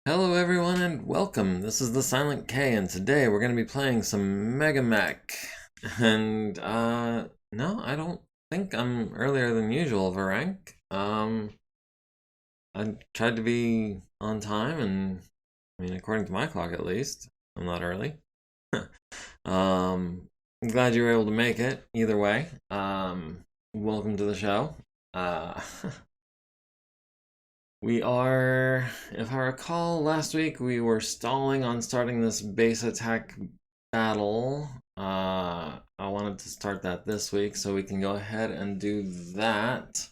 Hello everyone and welcome. This is the Silent K and today we're going to be playing some MegaMek. And no, I don't think I'm earlier than usual of a rank. I tried to be on time and I mean according to my clock at least, I'm not early. I'm glad you were able to make it either way. Welcome to the show. Uh We are, if I recall, last week we were stalling on starting this base attack battle. I wanted to start that this week so we can go ahead and do that.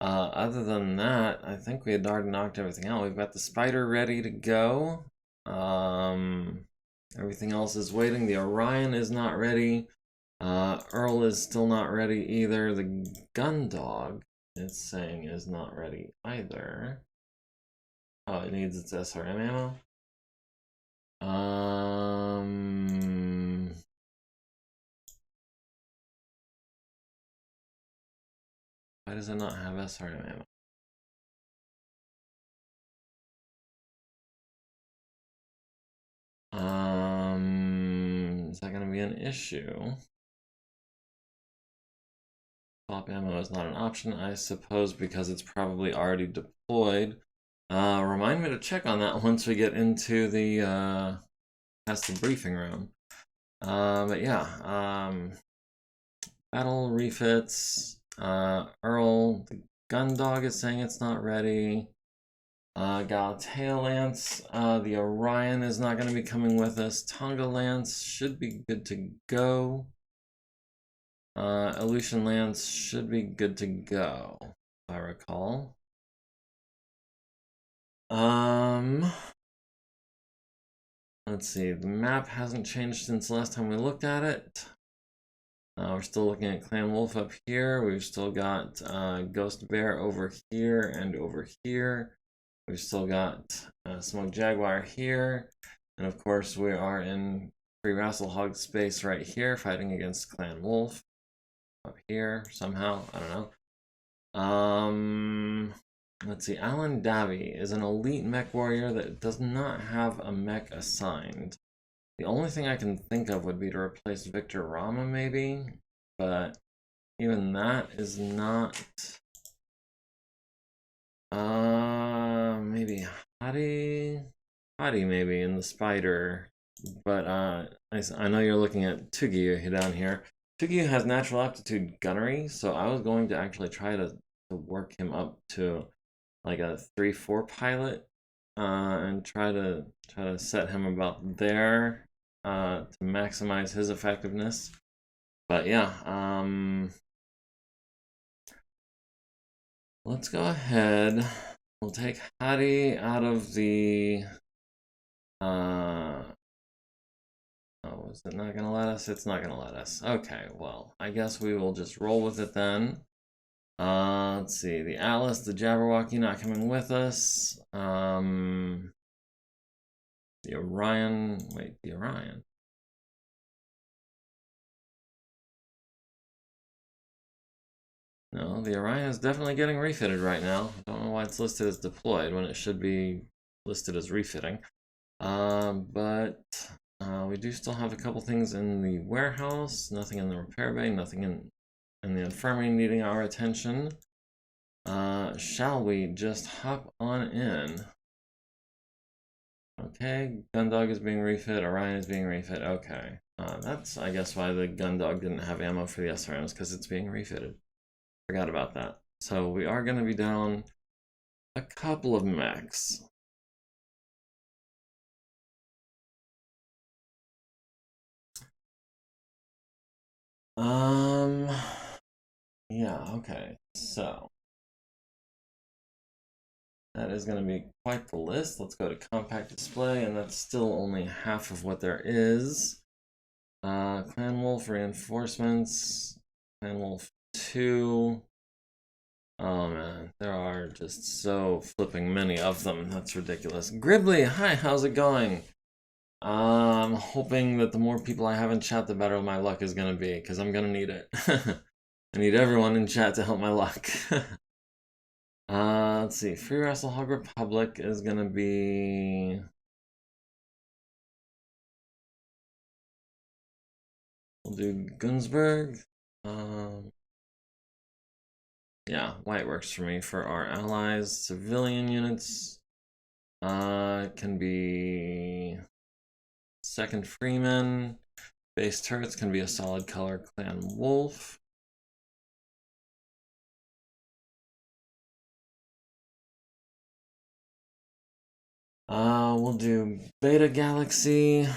Other than that, I think we had already knocked everything out. We've got the spider ready to go. Everything else is waiting. The Orion is not ready. Earl is still not ready either. The gun dog, it's saying, is not ready either. Oh, it needs its SRM ammo. Why does it not have SRM ammo? Is that gonna be an issue? Swap ammo is not an option, I suppose, because it's probably already deployed. Remind me to check on that once we get into the past the briefing room. But yeah, battle refits. Earl, the gun dog is saying it's not ready. Galatea Lance, the Orion is not going to be coming with us. Tonga Lance should be good to go. Aleutian Lance should be good to go, if I recall. Let's see, the map hasn't changed since the last time we looked at it. We're still looking at Clan Wolf up here. We've still got Ghost Bear over here and over here. We've still got Smoke Jaguar here. And of course, we are in Free Rasselhog space right here, fighting against Clan Wolf. Up here, somehow, I don't know. Let's see, Alan Davy is an elite mech warrior that does not have a mech assigned. The only thing I can think of would be to replace Victor Rama, maybe, but even that is not. Maybe Hadi maybe in the spider, but I know you're looking at Tugi down here. Tugi has natural aptitude gunnery, so I was going to actually try to work him up to like a 3-4 pilot, and try to set him about there to maximize his effectiveness. But yeah, let's go ahead. We'll take Hadi out of the. Oh, is it not gonna let us? It's not gonna let us. Okay, well, I guess we will just roll with it then. Let's see, the Atlas, the Jabberwocky not coming with us. The Orion, wait, the Orion. No, the Orion is definitely getting refitted right now. I don't know why it's listed as deployed when it should be listed as refitting. But we do still have a couple things in the warehouse, nothing in the repair bay, nothing in the infirmary needing our attention. Shall we just hop on in? Okay, Gundog is being refit, Orion is being refit, okay. That's, I guess, why the Gundog didn't have ammo for the SRMs, because it's being refitted. Forgot about that. So we are going to be down a couple of mechs. Yeah, okay, so that is going to be quite the list. Let's go to compact display, and that's still only half of what there is. Clan Wolf reinforcements, Clan Wolf 2. Oh man, there are just so flipping many of them. That's ridiculous. Gribbly, hi, how's it going? I'm hoping that the more people I have in chat, the better my luck is gonna be, because I'm gonna need it. I need everyone in chat to help my luck. Let's see. Free Wrestle Hog Republic is gonna be. We'll do Gunsberg. Yeah, white works for me. For our allies, civilian units, can be Second Freeman. Base turrets can be a solid color Clan Wolf. We'll do Beta Galaxy.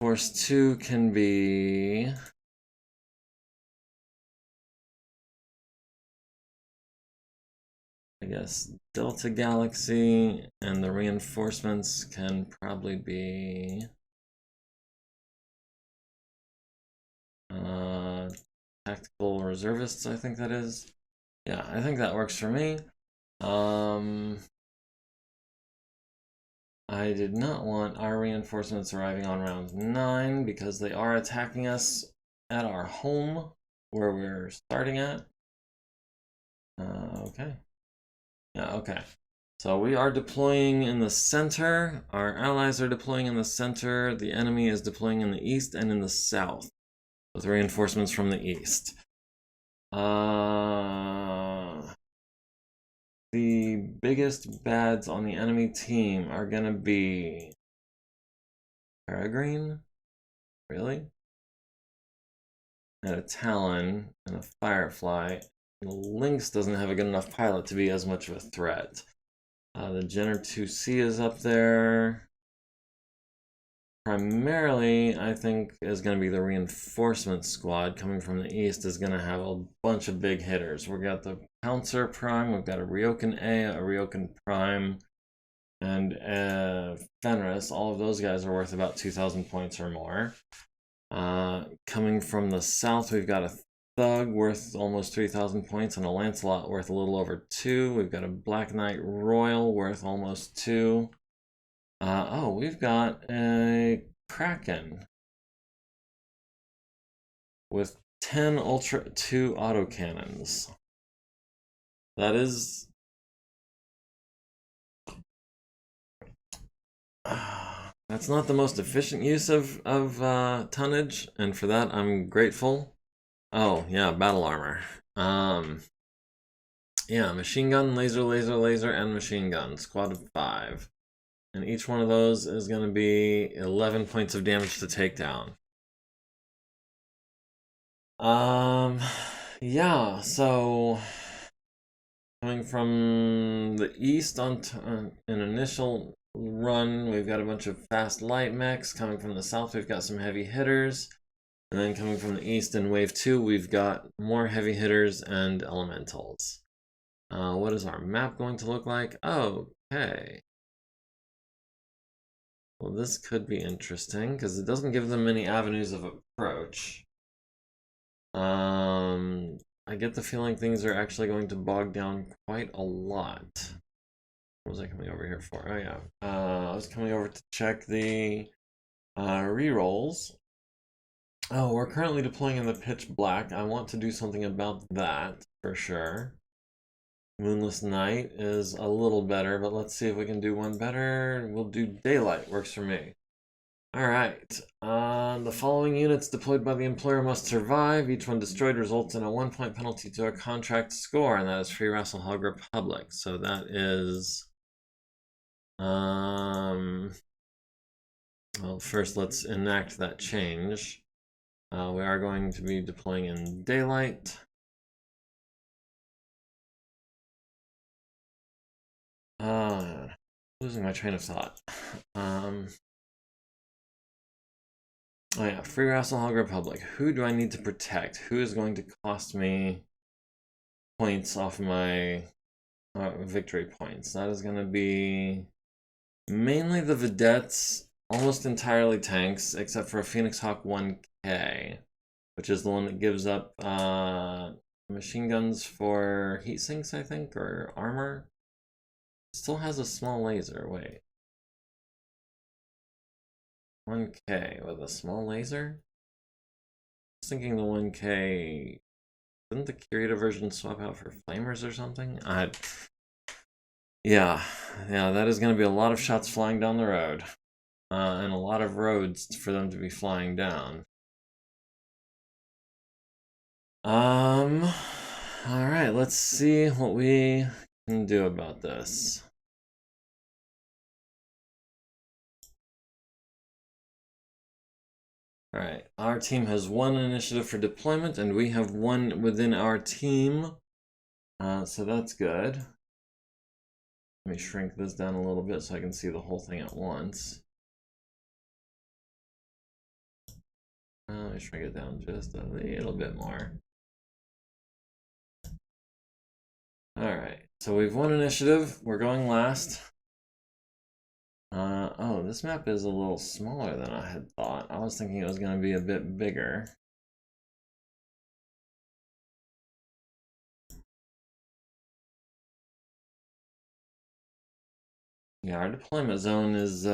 Force 2 can be. I guess Delta Galaxy, and the reinforcements can probably be tactical reservists, I think that is. Yeah, I think that works for me. I did not want our reinforcements arriving on round 9 because they are attacking us at our home where we're starting at. Okay. Yeah, okay. So we are deploying in the center. Our allies are deploying in the center. The enemy is deploying in the east and in the south with reinforcements from the east. The biggest bads on the enemy team are gonna be Peregrine, really? And a Talon and a Firefly. The Lynx doesn't have a good enough pilot to be as much of a threat. The Jenner 2C is up there. Primarily, I think, is going to be the reinforcement squad coming from the east is going to have a bunch of big hitters. We've got the Pouncer Prime, we've got a Ryokan A, a Ryokan Prime, and Fenris. All of those guys are worth about 2,000 points or more. Coming from the south, we've got a Thug worth almost 3,000 points and a Lancelot worth a little over 2. We've got a Black Knight Royal worth almost 2. Oh, we've got a Kraken with 10 Ultra 2 autocannons. That is... that's not the most efficient use of tonnage, and for that I'm grateful. Oh, yeah, battle armor. Yeah, machine gun, laser, laser, laser, and machine gun. Squad of 5. And each one of those is going to be 11 points of damage to take down. Yeah, so coming from the east on an initial run, we've got a bunch of fast light mechs. Coming from the south, we've got some heavy hitters. And then coming from the east in wave 2, we've got more heavy hitters and elementals. What is our map going to look like? Okay. Well, this could be interesting because it doesn't give them many avenues of approach. I get the feeling things are actually going to bog down quite a lot. What was I coming over here for? Oh yeah, I was coming over to check the rerolls. Oh, we're currently deploying in the pitch black. I want to do something about that for sure. Moonless Night is a little better, but let's see if we can do one better. We'll do Daylight, works for me. Alright, the following units deployed by the employer must survive. Each one destroyed results in a 1-point penalty to a contract score, and that is Free Wrestle Hog Republic. So that is... well, first let's enact that change. We are going to be deploying in Daylight. Losing my train of thought. Oh yeah, Free Wrestle Hog Republic. Who do I need to protect? Who is going to cost me points off my victory points? That is going to be mainly the vedettes, almost entirely tanks, except for a Phoenix Hawk 1K, which is the one that gives up machine guns for heat sinks, I think, or armor. Still has a small laser, wait. 1K with a small laser? I was thinking the 1K... Didn't the Kirita version swap out for flamers or something? Yeah, yeah, that is going to be a lot of shots flying down the road. And a lot of roads for them to be flying down. Alright, let's see what we can do about this. Alright, our team has one initiative for deployment, and we have one within our team. So that's good. Let me shrink this down a little bit so I can see the whole thing at once. Let me shrink it down just a little bit more. Alright, so we've won initiative. We're going last. Oh, this map is a little smaller than I had thought. I was thinking it was going to be a bit bigger. Yeah, our deployment zone is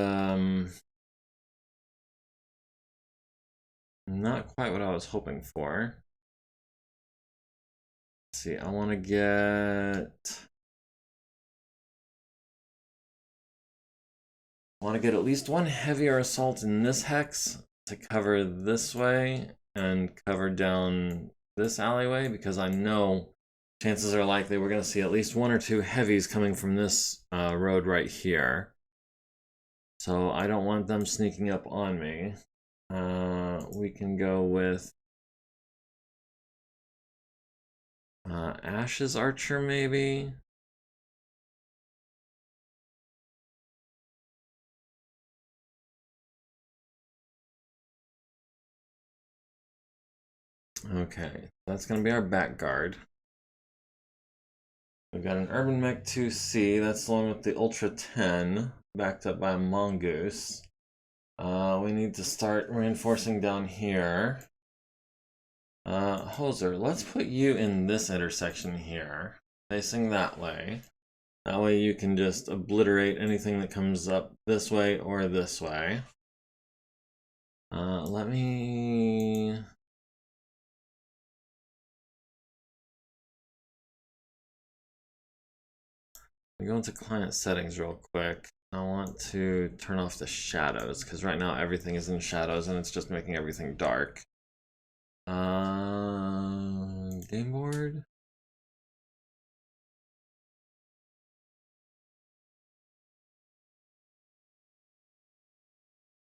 not quite what I was hoping for. Let's see, I want to get at least one heavier assault in this hex to cover this way and cover down this alleyway, because I know chances are likely we're going to see at least one or two heavies coming from this road right here. So I don't want them sneaking up on me. We can go with Ash's Archer, maybe. Okay, that's going to be our back guard. We've got an Urban Mech 2C, that's along with the Ultra 10, backed up by a Mongoose. We need to start reinforcing down here. Hoser, let's put you in this intersection here, facing that way. That way you can just obliterate anything that comes up this way or this way. Let me... We go into client settings real quick. I want to turn off the shadows, because right now everything is in shadows and it's just making everything dark. Game board?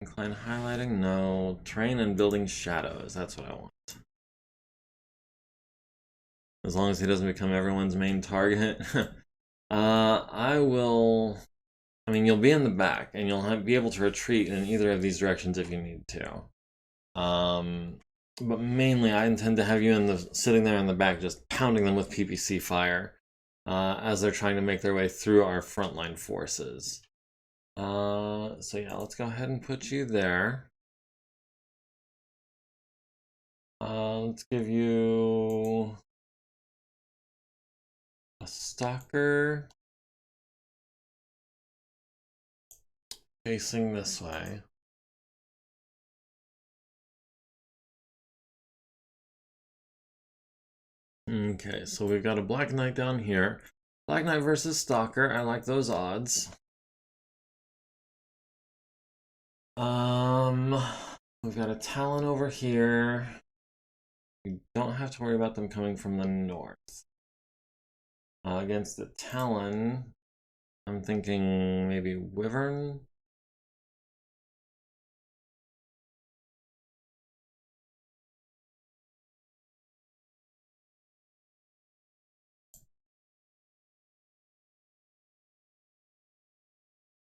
Client highlighting? No. Terrain and building shadows. That's what I want. As long as he doesn't become everyone's main target. I will... I mean, you'll be in the back, and you'll be able to retreat in either of these directions if you need to. But mainly, I intend to have you sitting there in the back, just pounding them with PPC fire as they're trying to make their way through our frontline forces. So yeah, let's go ahead and put you there. Let's give you a stalker facing this way. Okay, so we've got a Black Knight down here. Black Knight versus Stalker, I like those odds. We've got a Talon over here. We don't have to worry about them coming from the north. Against the Talon, I'm thinking maybe Wyvern.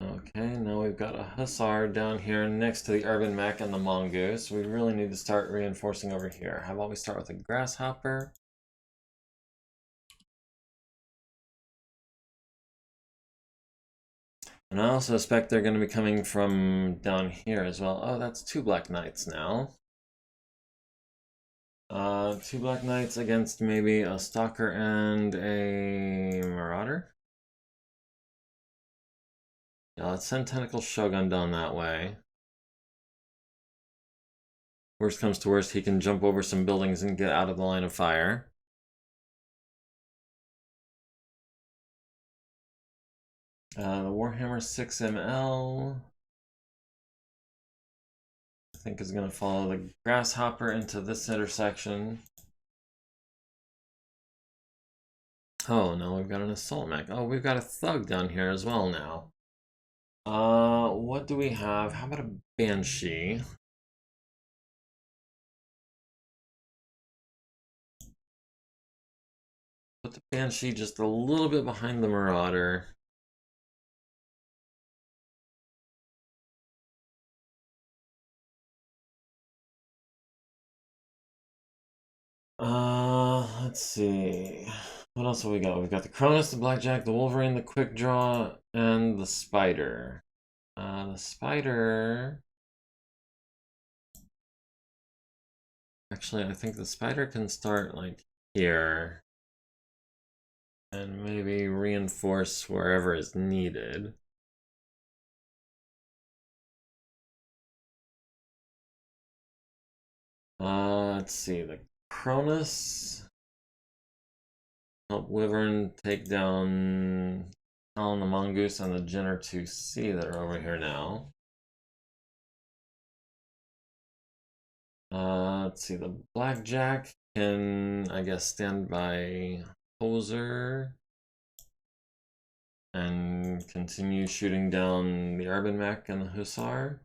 Okay, now we've got a Hussar down here next to the Urban Mech and the Mongoose. We really need to start reinforcing over here. How about we start with a Grasshopper? And I also suspect they're going to be coming from down here as well. Oh, that's two Black Knights now. Two Black Knights against maybe a Stalker and a Marauder. Yeah, let's send Tentacle Shogun down that way. Worst comes to worst, he can jump over some buildings and get out of the line of fire. The Warhammer 6ML, I think, is going to follow the Grasshopper into this intersection. Oh, no, we've got an assault mech. Oh, we've got a thug down here as well now. What do we have? How about a Banshee? Put the Banshee just a little bit behind the Marauder. Let's see. What else have we got? We've got the Cronus, the Blackjack, the Wolverine, the Quick Draw, and the Spider. The Spider... Actually, I think the Spider can start, like, here. And maybe reinforce wherever is needed. Let's see. The Cronus... Help Wyvern take down Talon the Mongoose and the Jenner 2C that are over here now. Let's see, the Blackjack can, I guess, stand by Hoser and continue shooting down the Urban Mech and the Hussar.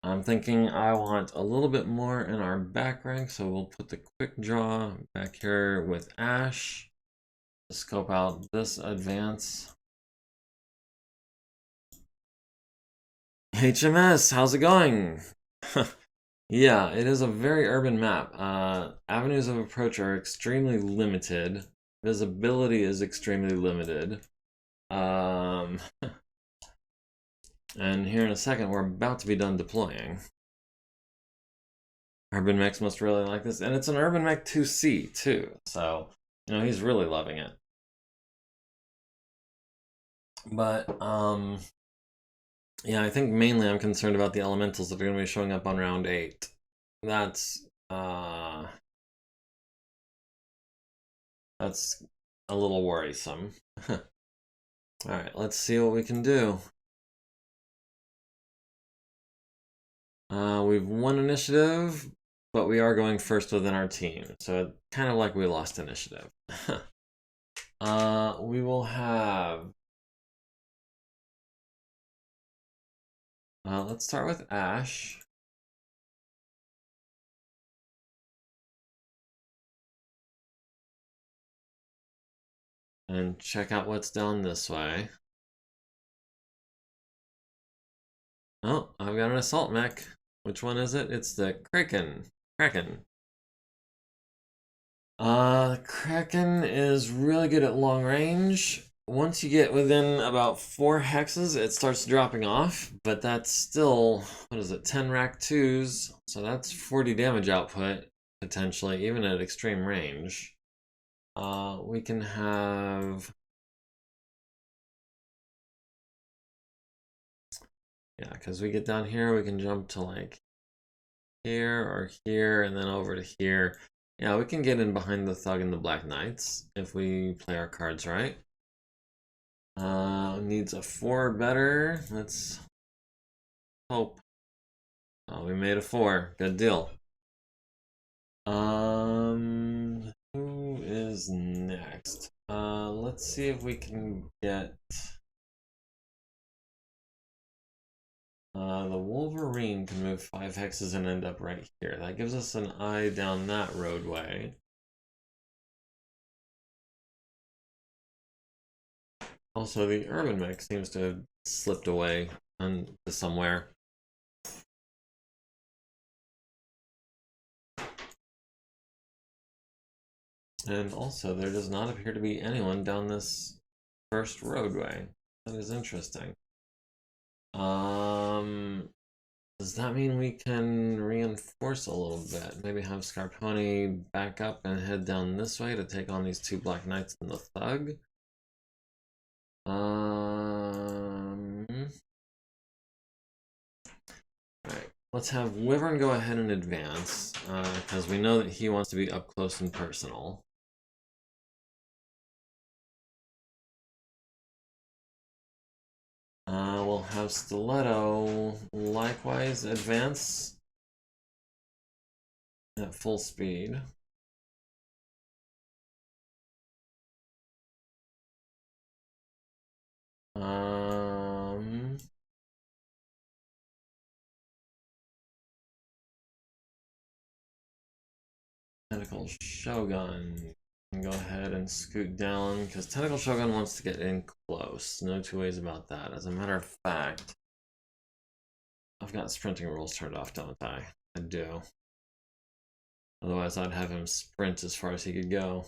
I'm thinking I want a little bit more in our back rank, so we'll put the Quick Draw back here with Ash to scope out this advance. HMS, how's it going? Yeah, it is a very urban map. Avenues of approach are extremely limited. Visibility is extremely limited. And here in a second, we're about to be done deploying. Urban Mechs must really like this. And it's an Urban Mech 2C, too. So, you know, he's really loving it. But, yeah, I think mainly I'm concerned about the elementals that are going to be showing up on round 8. That's a little worrisome. Alright, let's see what we can do. We've won initiative, but we are going first within our team, so kind of like we lost initiative. We will have... let's start with Ash. And check out what's down this way. Oh, I've got an assault mech. Which one is it? It's the Kraken. Kraken. Kraken is really good at long range. Once you get within about 4 hexes, it starts dropping off, but that's still, what is it, 10 rack 2s, so that's 40 damage output, potentially, even at extreme range. We can have... Yeah, because we get down here, we can jump to like here or here, and then over to here. Yeah, we can get in behind the Thug and the Black Knights if we play our cards right. Needs a 4 or better. Let's hope. Oh, we made a 4. Good deal. Who is next? Let's see if we can get the Wolverine can move 5 hexes and end up right here. That gives us an eye down that roadway. Also, the Urban Mech seems to have slipped away to somewhere. And also, there does not appear to be anyone down this first roadway. That is interesting. Does that mean we can reinforce a little bit? Maybe have Scarponi back up and head down this way to take on these 2 Black Knights and the Thug? Alright, let's have Wyvern go ahead and advance, because we know that he wants to be up close and personal. we'll have Stiletto likewise advance at full speed. Tentacle Shogun can go ahead and scoot down because Tentacle Shogun wants to get in close. No two ways about that. As a matter of fact, I've got sprinting rules turned off, don't I? I do. Otherwise, I'd have him sprint as far as he could go.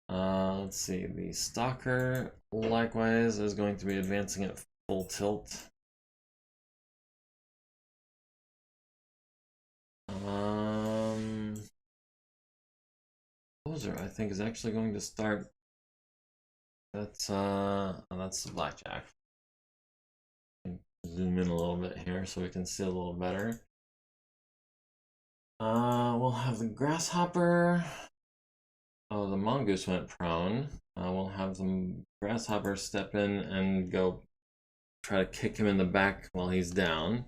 Let's see. The Stalker, likewise, is going to be advancing at full tilt. Poser, I think, is actually going to start. That's the Blackjack. Zoom in a little bit here so we can see a little better. We'll have the Grasshopper. Oh, the Mongoose went prone. We'll have the Grasshopper step in and go try to kick him in the back while he's down.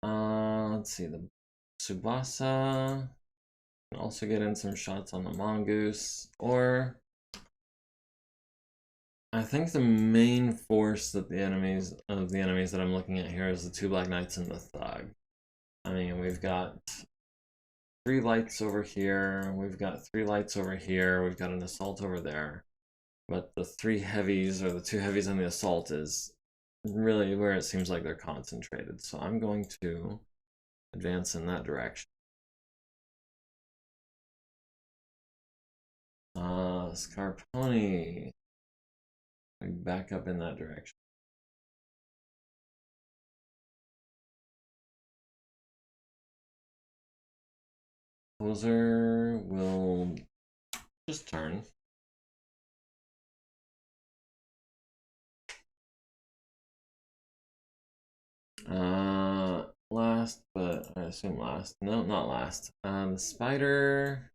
Let's see, the Tsubasa can also get in some shots on the Mongoose, or I think the main force that the enemies that I'm looking at here is the two Black Knights and the Thug. I mean, we've got 3 lights over here, we've got 3 lights over here, we've got an assault over there. But the 3 heavies, or the 2 heavies on the assault, is really where it seems like they're concentrated. So I'm going to advance in that direction. Scarponi. Back up in that direction. Poser will just turn. Last, but I assume last. No, not last. The Spider.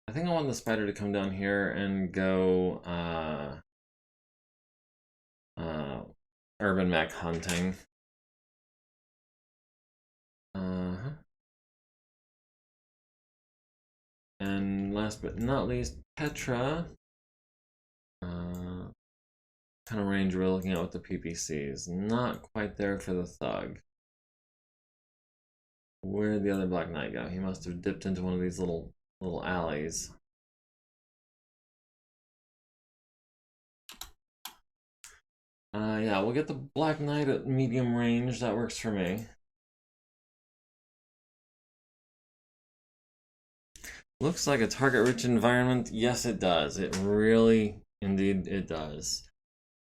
I think I want the Spider to come down here and go urban mech hunting. And last but not least, Petra. Kind of range we're looking at with the PPCs. Not quite there for the Thug. Where'd the other Black Knight go? He must have dipped into one of these little alleys. Yeah, we'll get the Black Knight at medium range. That works for me. Looks like a target-rich environment. Yes, it does. It really, indeed, it does.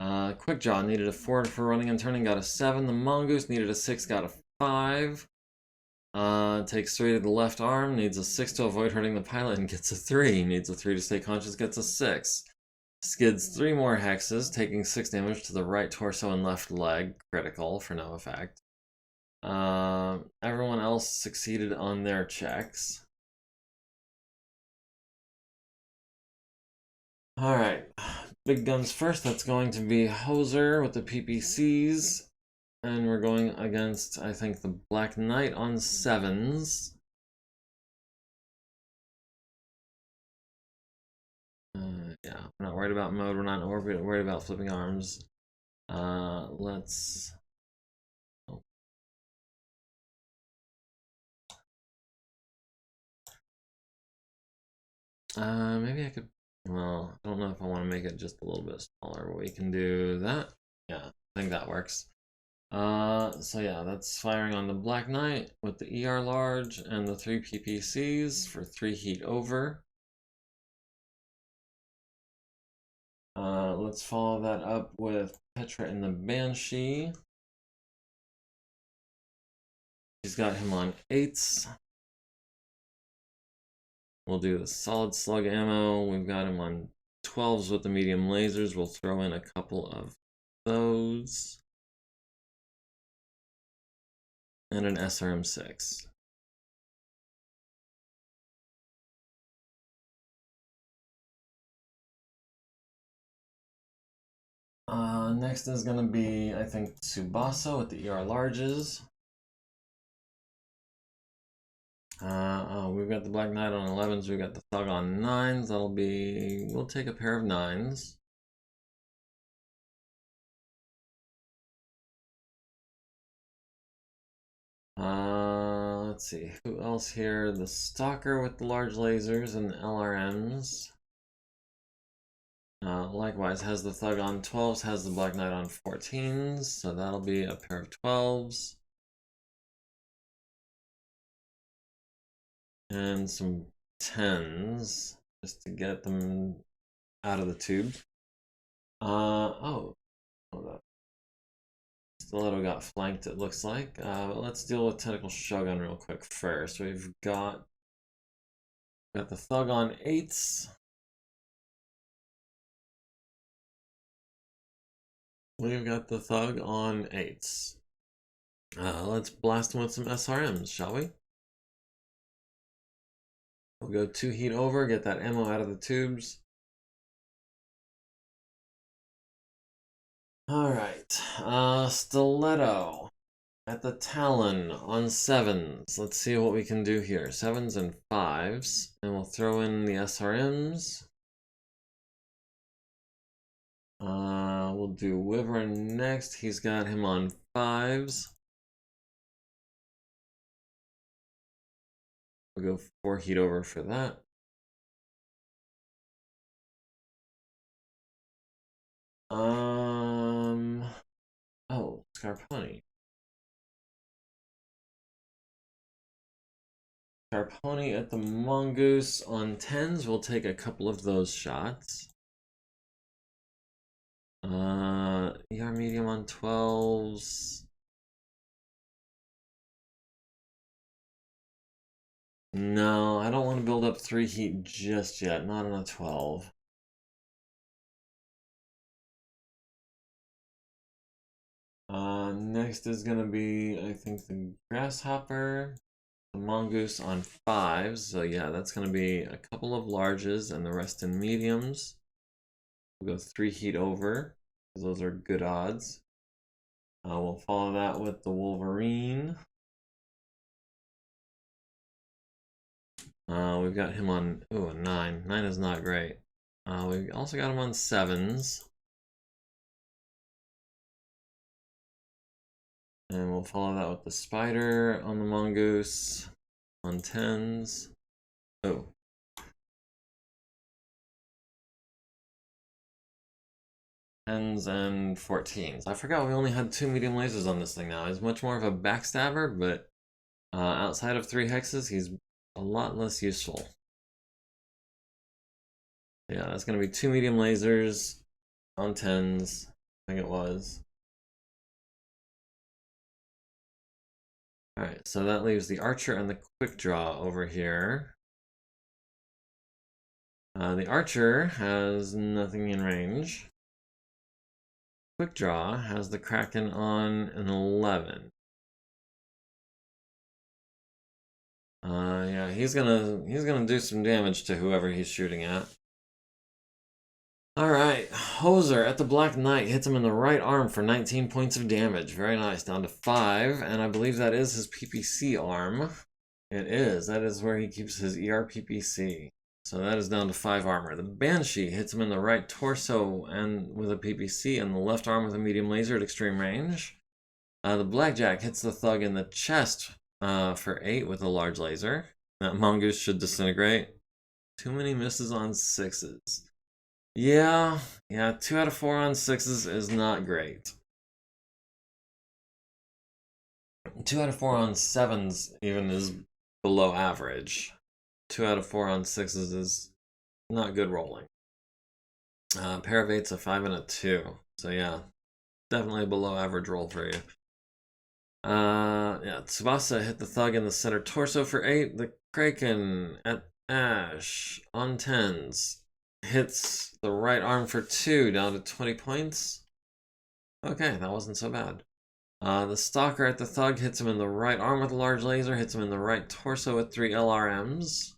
Quickjaw needed a 4 for running and turning, got a 7. The Mongoose needed a 6, got a 5. Takes 3 to the left arm, needs a 6 to avoid hurting the pilot, and gets a 3. Needs a 3 to stay conscious, gets a 6. Skids 3 more hexes, taking 6 damage to the right torso and left leg, critical for no effect. Everyone else succeeded on their checks. Alright, big guns first. That's going to be Hoser with the PPCs. And we're going against, I think, the Black Knight on 7s. Yeah, we're not worried about mode. We're not worried about flipping arms. Let's... Oh. Maybe I could... Well, I don't know if I want to make it just a little bit smaller. We can do that. Yeah, I think that works. So yeah, that's firing on the Black Knight with the ER large and the 3 PPCs for 3 heat over. Let's follow that up with Petra and the Banshee. He's got him on 8s. We'll do the solid slug ammo. We've got him on 12s with the medium lasers. We'll throw in a couple of those. And an SRM6. Next is going to be, I think, Tsubasa with the ER larges. We've got the Black Knight on 11s, we've got the Thug on 9s. That'll be, we'll take a pair of 9s. Let's see, who else here? The Stalker with the large lasers and the LRMs. Likewise, has the Thug on 12s, has the Black Knight on 14s, so that'll be a pair of 12s. And some 10s, just to get them out of the tube. Oh, that Stiletto got flanked, it looks like. But let's deal with Tentacle Shogun real quick first. We've got the Thug on 8s. We've got the Thug on 8s. Let's blast him with some SRMs, shall we? We'll go 2 heat over, get that ammo out of the tubes. Alright, Stiletto at the Talon on 7s. Let's see what we can do here. 7s and 5s. And we'll throw in the SRMs. We'll do Wyvern next. He's got him on 5s. We'll go 4 heat over for that. Oh, Scarponi. Scarponi at the Mongoose on 10s. We'll take a couple of those shots. ER medium on 12s. No, I don't want to build up 3 heat just yet, not on a 12. Next is going to be, I think, the Grasshopper, the Mongoose on 5s. So yeah, that's going to be a couple of larges and the rest in mediums. We'll go 3 heat over, because those are good odds. We'll follow that with the Wolverine. We've got him on, ooh, a 9. 9 is not great. We've also got him on 7s. And we'll follow that with the Spider on the Mongoose on 10s. Oh. Tens and 14s. I forgot we only had 2 medium lasers on this thing now. He's much more of a backstabber, but outside of 3 hexes, he's a lot less useful. Yeah, that's going to be 2 medium lasers on 10s. I think it was. Alright, so that leaves the Archer and the Quick Draw over here. The Archer has nothing in range. Quick Draw has the Kraken on an 11. Yeah, he's gonna do some damage to whoever he's shooting at. Alright, Hoser at the Black Knight hits him in the right arm for 19 points of damage. Very nice, down to 5, and I believe that is his PPC arm. It is, that is where he keeps his ER PPC. So that is down to 5 armor. The Banshee hits him in the right torso and with a PPC, and the left arm with a medium laser at extreme range. The Blackjack hits the Thug in the chest for 8 with a large laser. That Mongoose should disintegrate. Too many misses on 6s. Yeah, 2 out of 4 on 6s is not great. 2 out of 4 on 7s even is below average. 2 out of 4 on 6s is not good rolling. Pair of 8's a 5 and a 2. So yeah, definitely below average roll for you. Yeah, Tsubasa hit the Thug in the center torso for 8. The Kraken at Ash on 10s hits the right arm for 2, down to 20 points. Okay, that wasn't so bad. The Stalker at the Thug hits him in the right arm with a large laser, hits him in the right torso with 3 LRMs.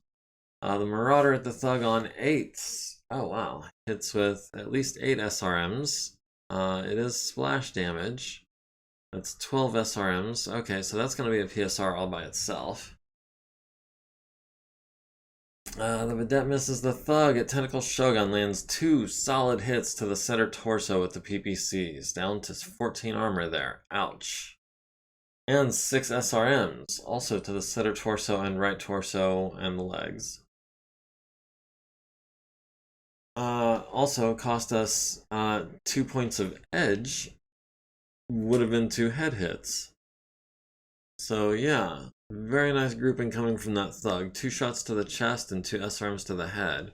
The Marauder at the Thug on 8s. Oh wow, hits with at least 8 SRMs. It is splash damage. That's 12 SRMs. Okay, so that's going to be a PSR all by itself. The Vedette misses the Thug at Tentacle Shogun, lands 2 solid hits to the center torso with the PPCs, down to 14 armor there. Ouch. And 6 SRMs, also to the center torso and right torso and the legs. Also cost us 2 points of edge, would have been 2 head hits. So yeah, very nice grouping coming from that Thug. 2 shots to the chest and 2 SRMs to the head.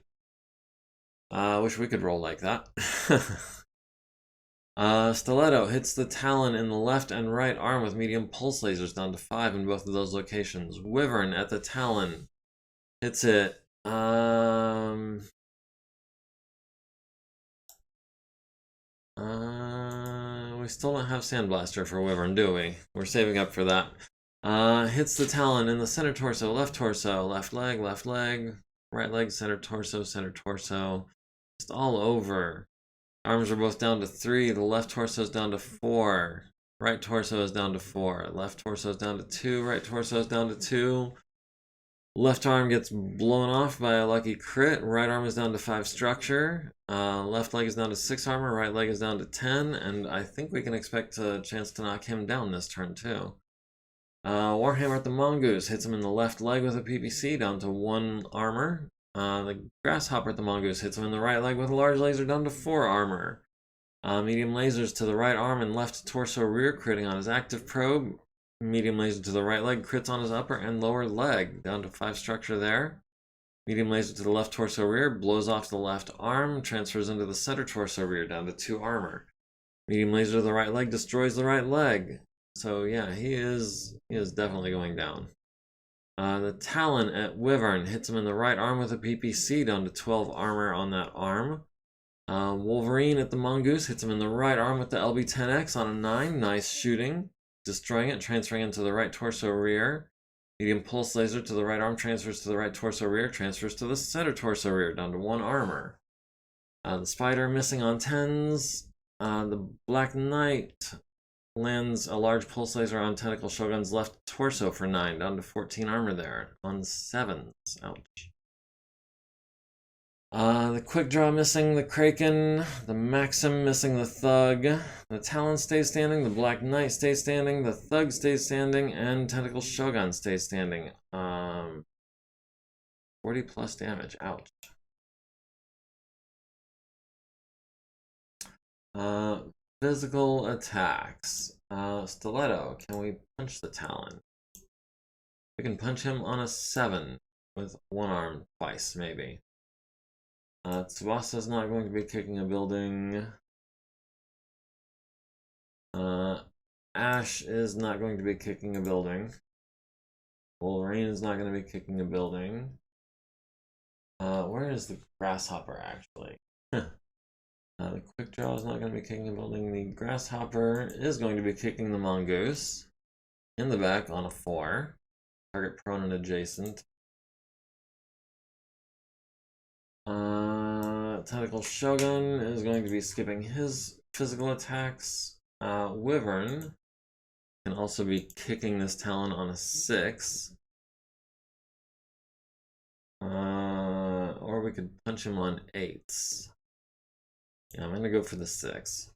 Wish we could roll like that. Stiletto hits the Talon in the left and right arm with medium pulse lasers, down to 5 in both of those locations. Wyvern at the Talon hits it. We still don't have Sandblaster for Wyvern, do we? We're saving up for that. Hits the Talon in the center torso, left leg, right leg, center torso, just all over. Arms are both down to 3, the left torso is down to 4, right torso is down to 4, left torso is down to 2, right torso is down to 2. Left arm gets blown off by a lucky crit, right arm is down to 5 structure, left leg is down to 6 armor, right leg is down to 10, and I think we can expect a chance to knock him down this turn too. Warhammer at the Mongoose hits him in the left leg with a PPC, down to 1 armor. The Grasshopper at the Mongoose hits him in the right leg with a large laser, down to 4 armor. Medium lasers to the right arm and left torso rear, critting on his active probe. Medium laser to the right leg, crits on his upper and lower leg, down to 5 structure there. Medium laser to the left torso rear, blows off the left arm, transfers into the center torso rear, down to 2 armor. Medium laser to the right leg, destroys the right leg. So yeah, he is definitely going down. The Talon at Wyvern hits him in the right arm with a PPC, down to 12 armor on that arm. Wolverine at the Mongoose hits him in the right arm with the LB-10X on a 9. Nice shooting. Destroying it, transferring into the right torso rear. Medium pulse laser to the right arm, transfers to the right torso rear, transfers to the center torso rear, down to 1 armor. The Spider missing on 10s. The Black Knight lands a large pulse laser on Tentacle Shogun's left torso for 9, down to 14 armor there on 7s. Ouch. The Quick Draw missing the Kraken, the Maxim missing the Thug, the Talon stays standing, the Black Knight stays standing, the Thug stays standing, and Tentacle Shogun stays standing. 40 plus damage, ouch. Physical attacks. Stiletto, can we punch the Talon? We can punch him on a 7 with 1 arm twice, maybe. Tsubasa's not going to be kicking a building. Ash is not going to be kicking a building. Wolverine is not going to be kicking a building. Where is the Grasshopper, actually? The Quick Draw is not going to be kicking a building. The Grasshopper is going to be kicking the Mongoose in the back on a 4. Target prone and adjacent. Tentacle Shogun is going to be skipping his physical attacks. Wyvern can also be kicking this Talon on a 6. Or we could punch him on 8s. Yeah, I'm going to go for the 6.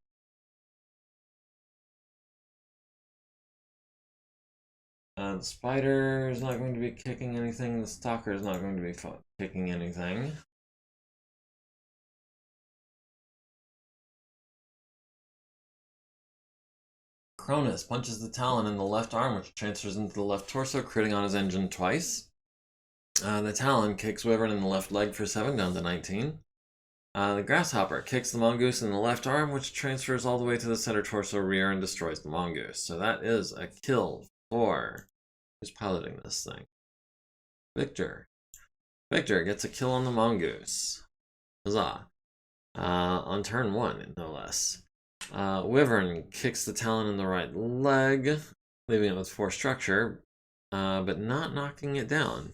The Spider is not going to be kicking anything. The Stalker is not going to be kicking anything. Cronus punches the Talon in the left arm, which transfers into the left torso, critting on his engine twice. The Talon kicks Wyvern in the left leg for 7, down to 19. The Grasshopper kicks the Mongoose in the left arm, which transfers all the way to the center torso rear and destroys the Mongoose. So that is a kill for who's piloting this thing. Victor. Victor gets a kill on the Mongoose. Huzzah. On turn 1, no less. Wyvern kicks the Talon in the right leg, leaving it with 4 structure, but not knocking it down.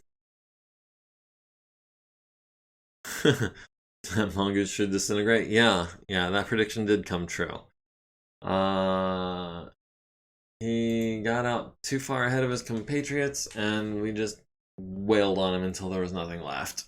That Mongoose should disintegrate. Yeah, that prediction did come true. He got out too far ahead of his compatriots, and we just wailed on him until there was nothing left.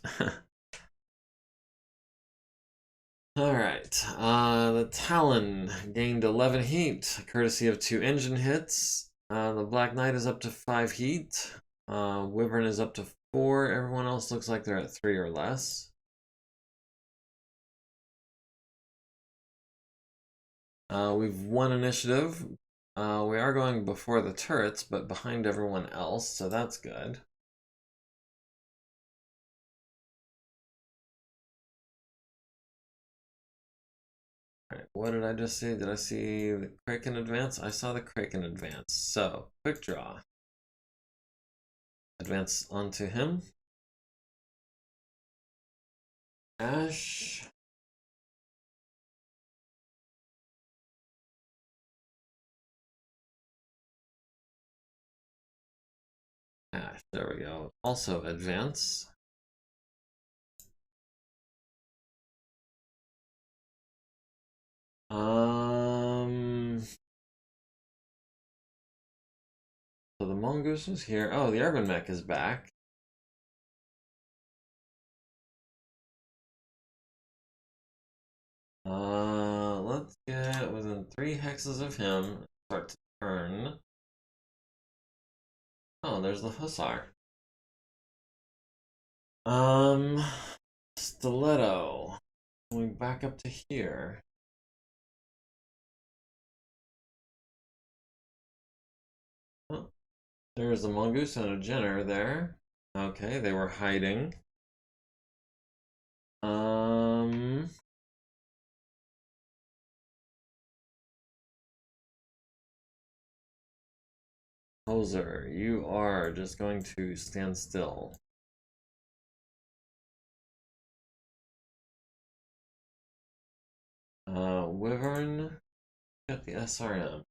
Alright, the Talon gained 11 heat, courtesy of 2 engine hits. The Black Knight is up to 5 heat. Wyvern is up to 4. Everyone else looks like they're at 3 or less. We've won initiative. We are going before the turrets, but behind everyone else, so that's good. Alright, what did I just see? Did I see the Kraken advance? I saw the Kraken advance. So, quick draw. Advance onto him. Ash. Ash, there we go. Also advance. So the mongoose is here. Oh, the MegaMek is back. Let's get within 3 hexes of him. Start to turn. Oh, there's the Hussar. Stiletto. Going back up to here. Oh, there's a mongoose and a Jenner there. Okay, they were hiding. Hoser, you are just going to stand still. Wyvern, get the SRM.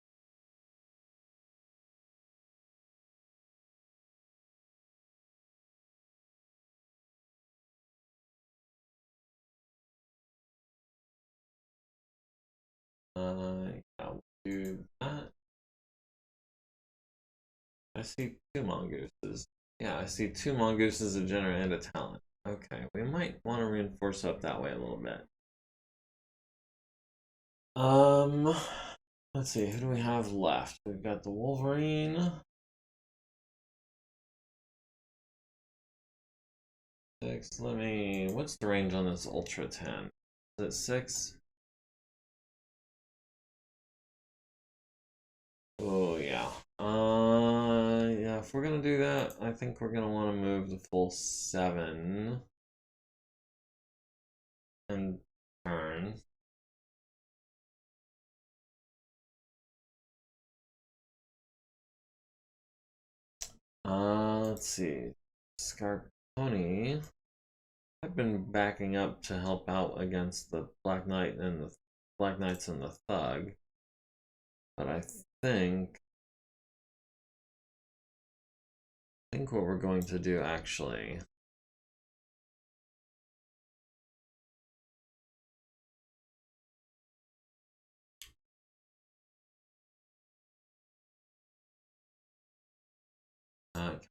Yeah, we'll do that. I see 2 mongooses. Yeah, I see 2 mongooses, a Jenner, and a Talon. Okay, we might want to reinforce up that way a little bit. Let's see, who do we have left? We've got the Wolverine. 6, what's the range on this Ultra 10? Is it 6? Oh, yeah. Yeah, if we're gonna do that, I think we're gonna want to move the full 7 and turn. Let's see. Scarponi. I've been backing up to help out against the Black Knight and the Black Knights and the Thug. But I think what we're going to do actually.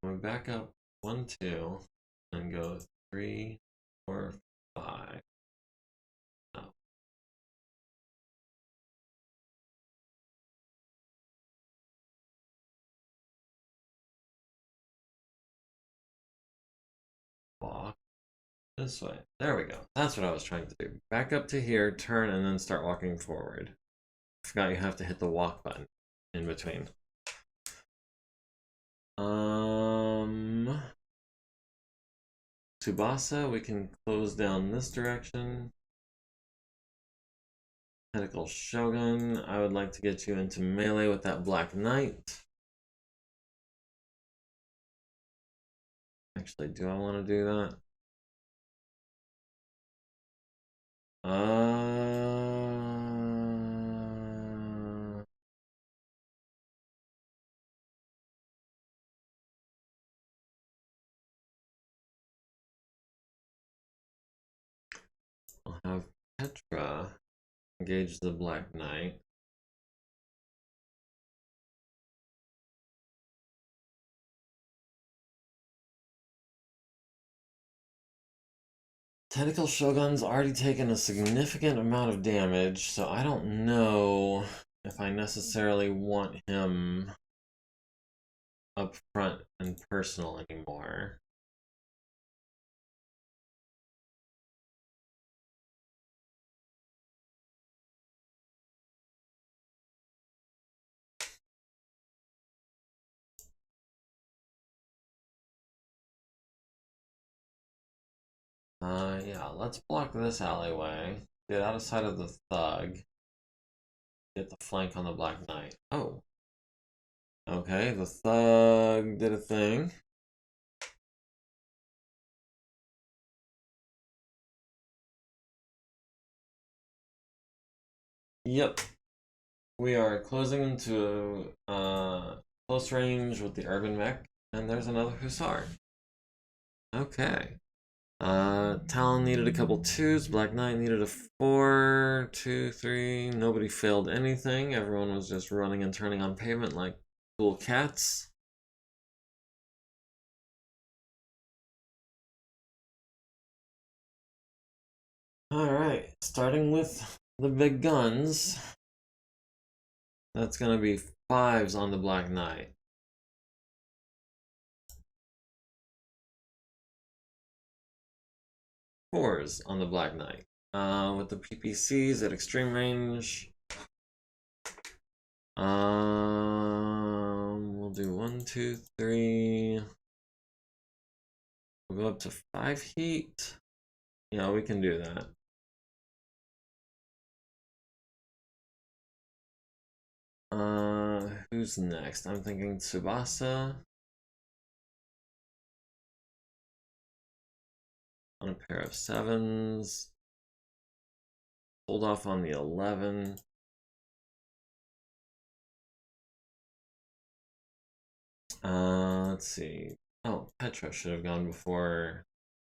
Can we back up 1, 2, and go 3, 4, 5? No. Walk this way. There we go. That's what I was trying to do. Back up to here, turn, and then start walking forward. I forgot you have to hit the walk button in between. Tsubasa, we can close down this direction. Tentacle Shogun, I would like to get you into melee with that Black Knight. Actually, do I want to do that? I'll have Petra engage the Black Knight. Tentacle Shogun's already taken a significant amount of damage, so I don't know if I necessarily want him up front and personal anymore. Yeah, let's block this alleyway. Get out of sight of the thug. Get the flank on the Black Knight. Oh. Okay, the thug did a thing. Yep. We are closing into close range with the Urban Mech, and there's another Hussar. Okay. Talon needed a couple twos. Black Knight needed a 4, 2, 3. Nobody failed anything. Everyone was just running and turning on pavement like cool cats. Alright, starting with the big guns. That's gonna be 5s on the Black Knight. Fours on the Black Knight. With the PPCs at extreme range. We'll do 1, 2, 3. We'll go up to 5 heat. Yeah, we can do that. Who's next? I'm thinking Tsubasa. On a pair of 7s. Hold off on the 11. Let's see. Oh, Petra should have gone before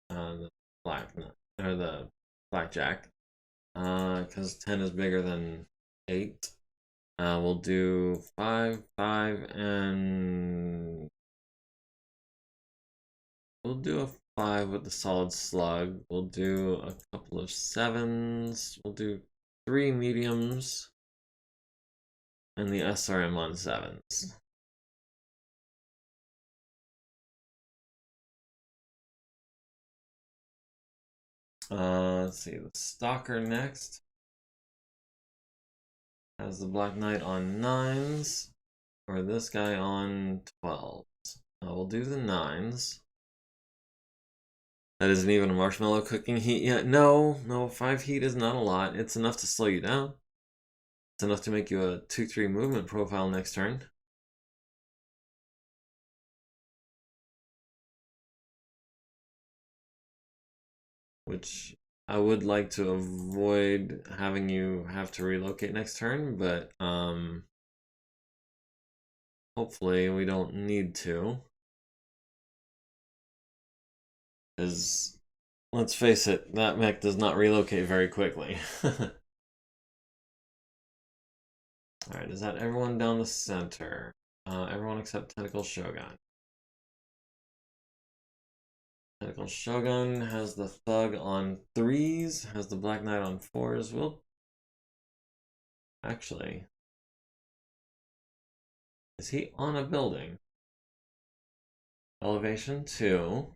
the black or the blackjack. Because 10 is bigger than 8. We'll do 5, 5, and we'll do a 5 with the solid slug. We'll do a couple of 7s. We'll do 3 mediums and the SRM on 7s. Let's see, the Stalker next has the Black Knight on 9s, or this guy on 12s. We'll do the 9s. That isn't even a marshmallow cooking heat yet. No, 5 heat is not a lot. It's enough to slow you down. It's enough to make you a 2-3 movement profile next turn. Which I would like to avoid having you have to relocate next turn, but hopefully we don't need to. Because, let's face it, that mech does not relocate very quickly. Alright, is that everyone down the center? Everyone except Tentacle Shogun. Tentacle Shogun has the Thug on 3s, has the Black Knight on 4s. We'll... Actually... Is he on a building? Elevation 2.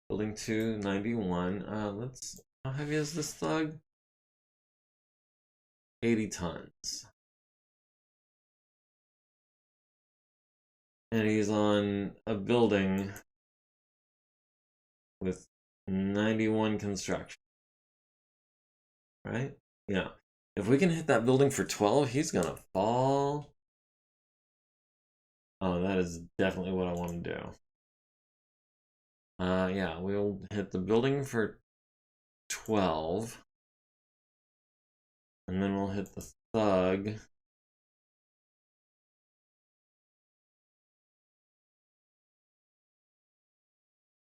Building 2, 91. Let's... How heavy is this Thug? 80 tons. And he's on a building with 91 construction. Right? Yeah. If we can hit that building for 12, he's gonna fall. Oh, that is definitely what I want to do. Yeah, we'll hit the building for 12. And then we'll hit the thug.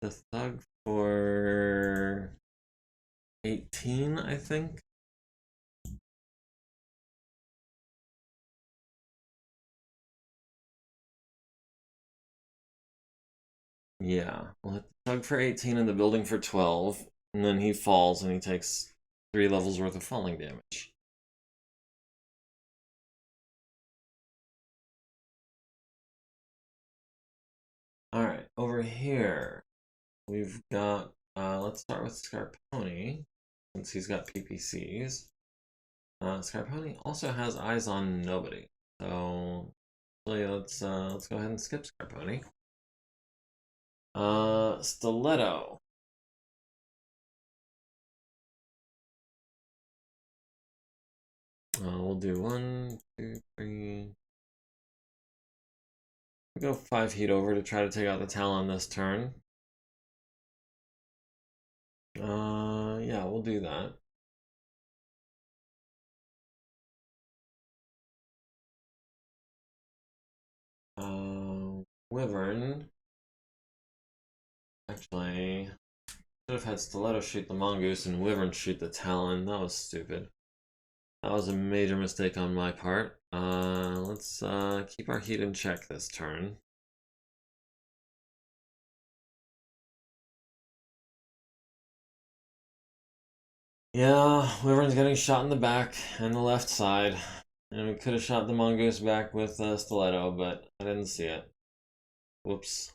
The thug for 18, I think. Yeah, we'll hit the thug for 18 and the building for 12. And then he falls and he takes 3 levels worth of falling damage. Alright, over here, we've got, let's start with Scarponi, since he's got PPCs. Scarponi also has eyes on nobody, so let's go ahead and skip Scarponi. Stiletto. We'll do 1, 2, 3. We'll go 5 heat over to try to take out the Talon this turn. Yeah, we'll do that. Wyvern. Actually, should have had Stiletto shoot the Mongoose and Wyvern shoot the Talon. That was stupid. That was a major mistake on my part. Let's keep our heat in check this turn. Yeah, Wyvern's getting shot in the back and the left side. And we could have shot the Mongoose back with Stiletto, but I didn't see it. Whoops.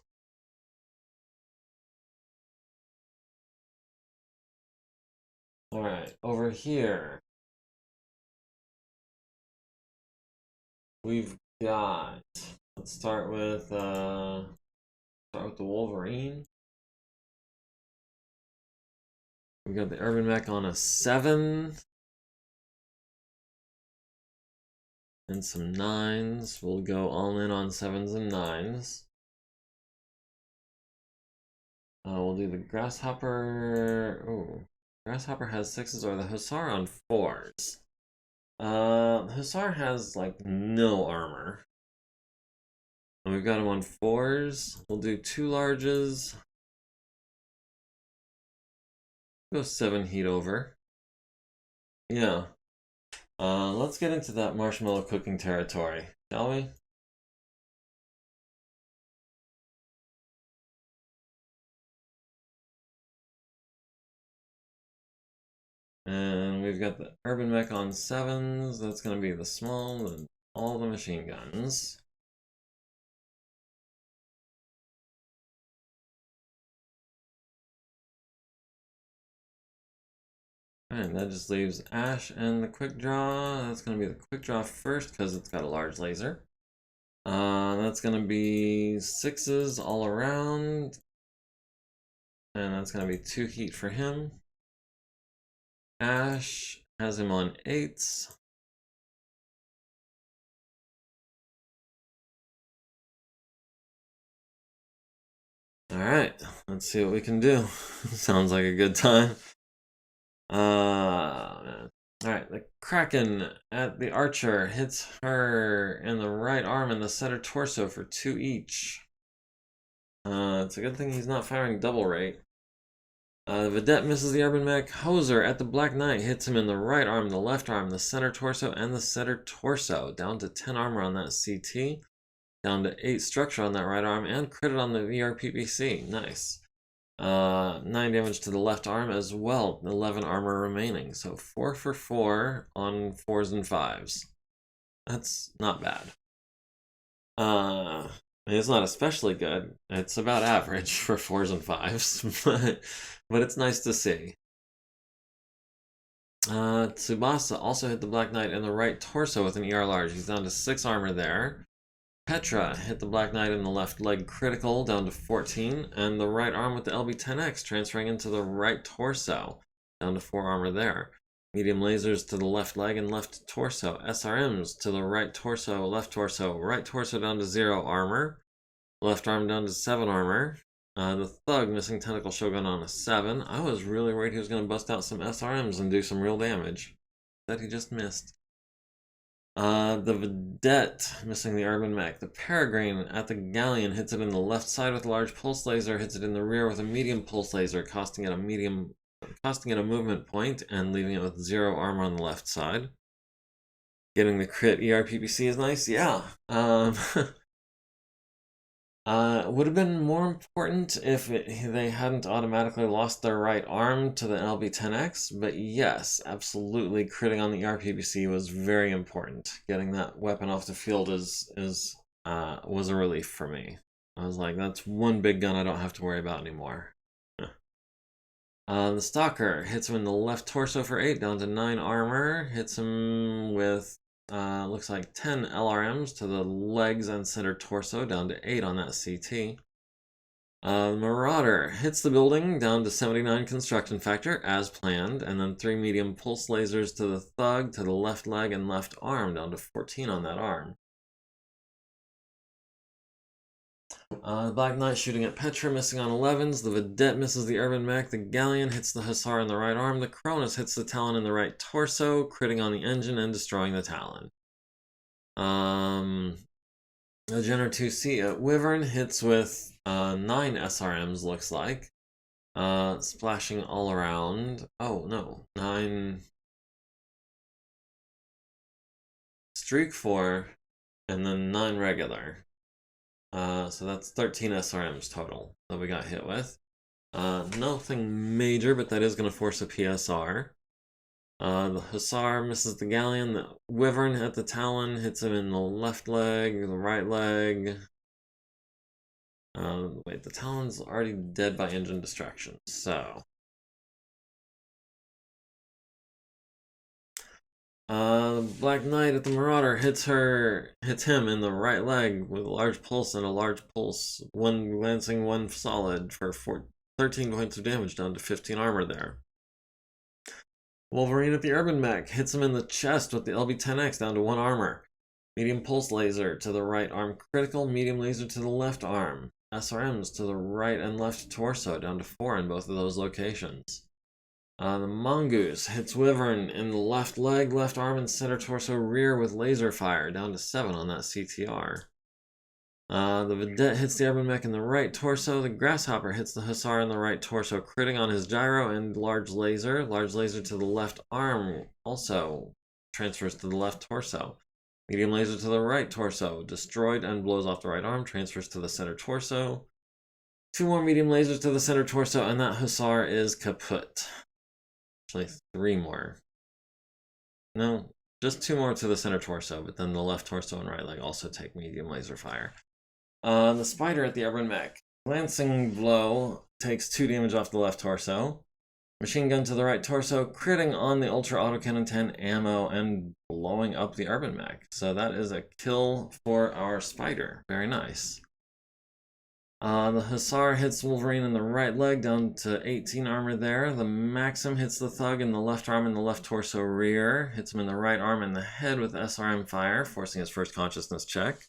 Alright, over here. We've got, let's start with the Wolverine. We got the Urban Mech on a 7. And some 9s. We'll go all in on 7s and 9s. We'll do the Grasshopper. Oh, Grasshopper has 6s or the Hussar on 4s. The Hussar has like no armor. And we've got him on 4s. We'll do 2 larges. Go 7 heat over. Yeah. Let's get into that marshmallow cooking territory, shall we? And we've got the Urban Mech on 7s. That's going to be the small and all the machine guns. And that just leaves Ash and the quick draw. That's going to be the quick draw first because it's got a large laser. That's going to be 6s all around. And that's going to be 2 heat for him. Ash has him on 8s. Alright, let's see what we can do. Sounds like a good time. Man. Alright, the Kraken at the Archer hits her in the right arm and the center torso for 2 each. It's a good thing he's not firing double rate. The Vedette misses the Urban Mech. Hoser at the Black Knight hits him in the right arm, the left arm, the center torso, and the center torso. Down to 10 armor on that CT. Down to 8 structure on that right arm, and critted on the VR PPC. Nice. 9 damage to the left arm as well. 11 armor remaining. So 4 for 4 on 4s and 5s. That's not bad. It's not especially good. It's about average for 4s and 5s, but it's nice to see. Tsubasa also hit the Black Knight in the right torso with an ER large. He's down to 6 armor there. Petra hit the Black Knight in the left leg critical, down to 14, and the right arm with the LB-10X transferring into the right torso, down to 4 armor there. Medium lasers to the left leg and left torso. SRMs to the right torso, left torso down to 0 armor. Left arm down to 7 armor. The Thug missing Tentacle Shogun on a 7. I was really worried he was going to bust out some SRMs and do some real damage. That he just missed. The Vedette missing the Urban Mech. The Peregrine at the Galleon hits it in the left side with a large pulse laser, hits it in the rear with a medium pulse laser, costing it a movement point and leaving it with 0 armor on the left side. Getting the crit ER PPC is nice, yeah. Would have been more important if they hadn't automatically lost their right arm to the LB-10X, but yes, absolutely, critting on the RPBC was very important. Getting that weapon off the field was a relief for me. I was like, that's one big gun I don't have to worry about anymore. The Stalker hits him in the left torso for 8, down to 9 armor. Hits him with looks like 10 LRMs to the legs and center torso, down to 8 on that CT. Marauder hits the building, down to 79 construction factor, as planned, and then 3 medium pulse lasers to the Thug, to the left leg and left arm, down to 14 on that arm. Black Knight shooting at Petra, missing on 11s. The Vedette misses the Urban Mech. The Galleon hits the Hussar in the right arm. The Cronus hits the Talon in the right torso, critting on the engine and destroying the Talon. The Jenner 2C at Wyvern hits with 9 SRMs, looks like. Splashing all around. Oh, no. 9... Streak 4, and then 9 regular. So that's 13 SRMs total that we got hit with. Nothing major, but that is going to force a PSR. The Hussar misses the Galleon. The Wyvern at the Talon hits him in the left leg, the right leg. Wait, the Talon's already dead by engine destruction, so... Black Knight at the Marauder hits him in the right leg with a large pulse and a large pulse. One glancing, one solid for 13 points of damage, down to 15 armor there. Wolverine at the Urban Mech hits him in the chest with the LB-10X, down to 1 armor. Medium pulse laser to the right arm critical, medium laser to the left arm. SRMs to the right and left torso, down to 4 in both of those locations. The Mongoose hits Wyvern in the left leg, left arm, and center torso rear with laser fire, down to 7 on that CTR. The Vedette hits the Urban Mech in the right torso. The Grasshopper hits the Hussar in the right torso, critting on his gyro and large laser. Large laser to the left arm also transfers to the left torso. Medium laser to the right torso, destroyed and blows off the right arm, transfers to the center torso. 2 more medium lasers to the center torso, and that Hussar is kaput. Actually, 3 more. No, just 2 more to the center torso, but then the left torso and right leg also take medium laser fire. The Spider at the Urban Mech. Glancing blow takes 2 damage off the left torso. Machine gun to the right torso, critting on the Ultra Autocannon 10 ammo and blowing up the Urban Mech. So that is a kill for our Spider. Very nice. The Hussar hits Wolverine in the right leg, down to 18 armor there. The Maxim hits the Thug in the left arm and the left torso rear. Hits him in the right arm and the head with SRM fire, forcing his first consciousness check.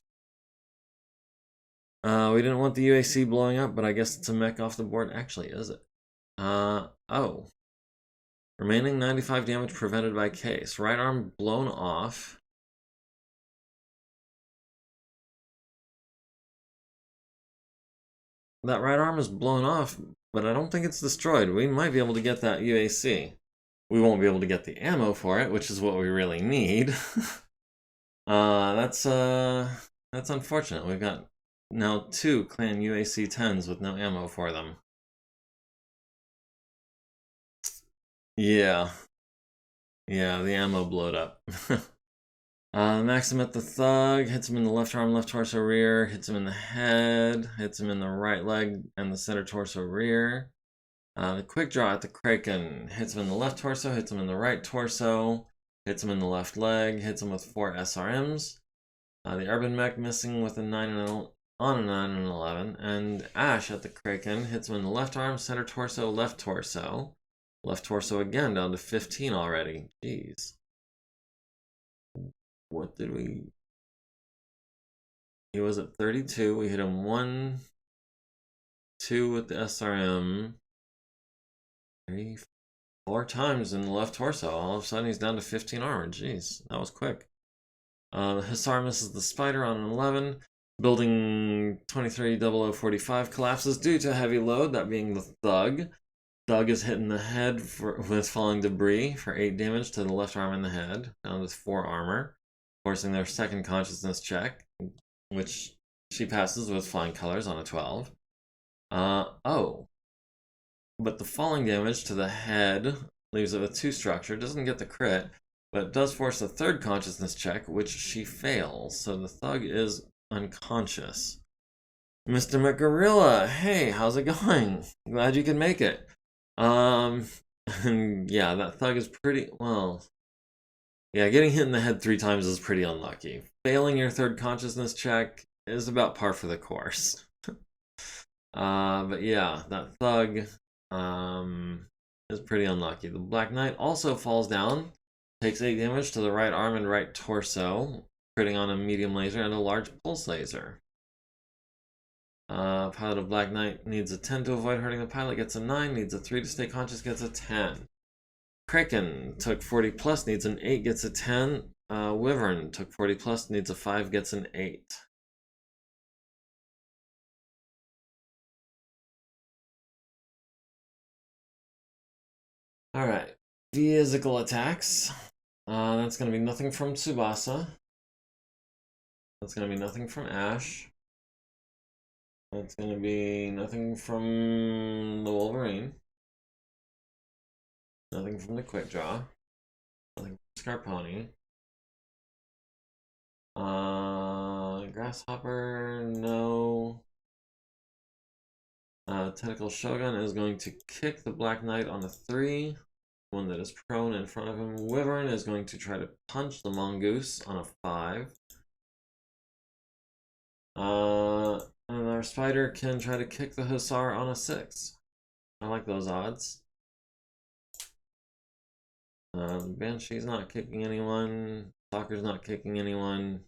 We didn't want the UAC blowing up, but I guess it's a mech off the board. Actually, is it? Oh. Remaining 95 damage prevented by case. Right arm blown off. That right arm is blown off, but I don't think it's destroyed. We might be able to get that UAC. We won't be able to get the ammo for it, which is what we really need. That's unfortunate. We've got now 2 clan UAC 10s with no ammo for them. Yeah. Yeah, the ammo blowed up. Maxim at the Thug, hits him in the left arm, left torso rear, hits him in the head, hits him in the right leg and the center torso rear. The Quick Draw at the Kraken, hits him in the left torso, hits him in the right torso, hits him in the left leg, hits him with 4 SRMs. The Urban Mech missing with a 9 and on a 9 and 11. And Ash at the Kraken, hits him in the left arm, center torso, left torso. Left torso again, down to 15 already. Jeez. What did we... He was at 32. We hit him 1, 2 with the SRM. 3, 4 times in the left torso. All of a sudden he's down to 15 armor. Jeez, that was quick. The Hussar misses the Spider on an 11. Building 230045 collapses due to heavy load, that being the Thug. Thug is hit in the head with falling debris for 8 damage to the left arm and the head, down to 4 armor, forcing their second consciousness check, which She passes with flying colors on a 12. Oh. But the falling damage to the head leaves it with 2 structure. Doesn't get the crit, but it does force a 3rd consciousness check, which she fails. So the thug is unconscious. Mr. McGorilla, hey, how's it going? Glad you could make it. Yeah, that thug is pretty, well, yeah, getting hit in the head 3 times is pretty unlucky. Failing your 3rd consciousness check is about par for the course. But yeah, that thug is pretty unlucky. The Black Knight also falls down, takes 8 damage to the right arm and right torso, critting on a medium laser and a large pulse laser. Pilot of Black Knight needs a 10 to avoid hurting the pilot, gets a 9, needs a 3 to stay conscious, gets a 10. Kraken took 40 plus, needs an 8, gets a 10. Wyvern took 40 plus, needs a 5, gets an 8. Alright, physical attacks. That's going to be nothing from Tsubasa. That's going to be nothing from Ash. That's going to be nothing from the Wolverine. Nothing from the Quick Draw. Nothing from Scarponi. Grasshopper, no. Tentacle Shogun is going to kick the Black Knight on a 3. One that is prone in front of him. Wyvern is going to try to punch the Mongoose on a 5. And our Spider can try to kick the Hussar on a 6. I like those odds. Banshee's not kicking anyone. Stalker's not kicking anyone.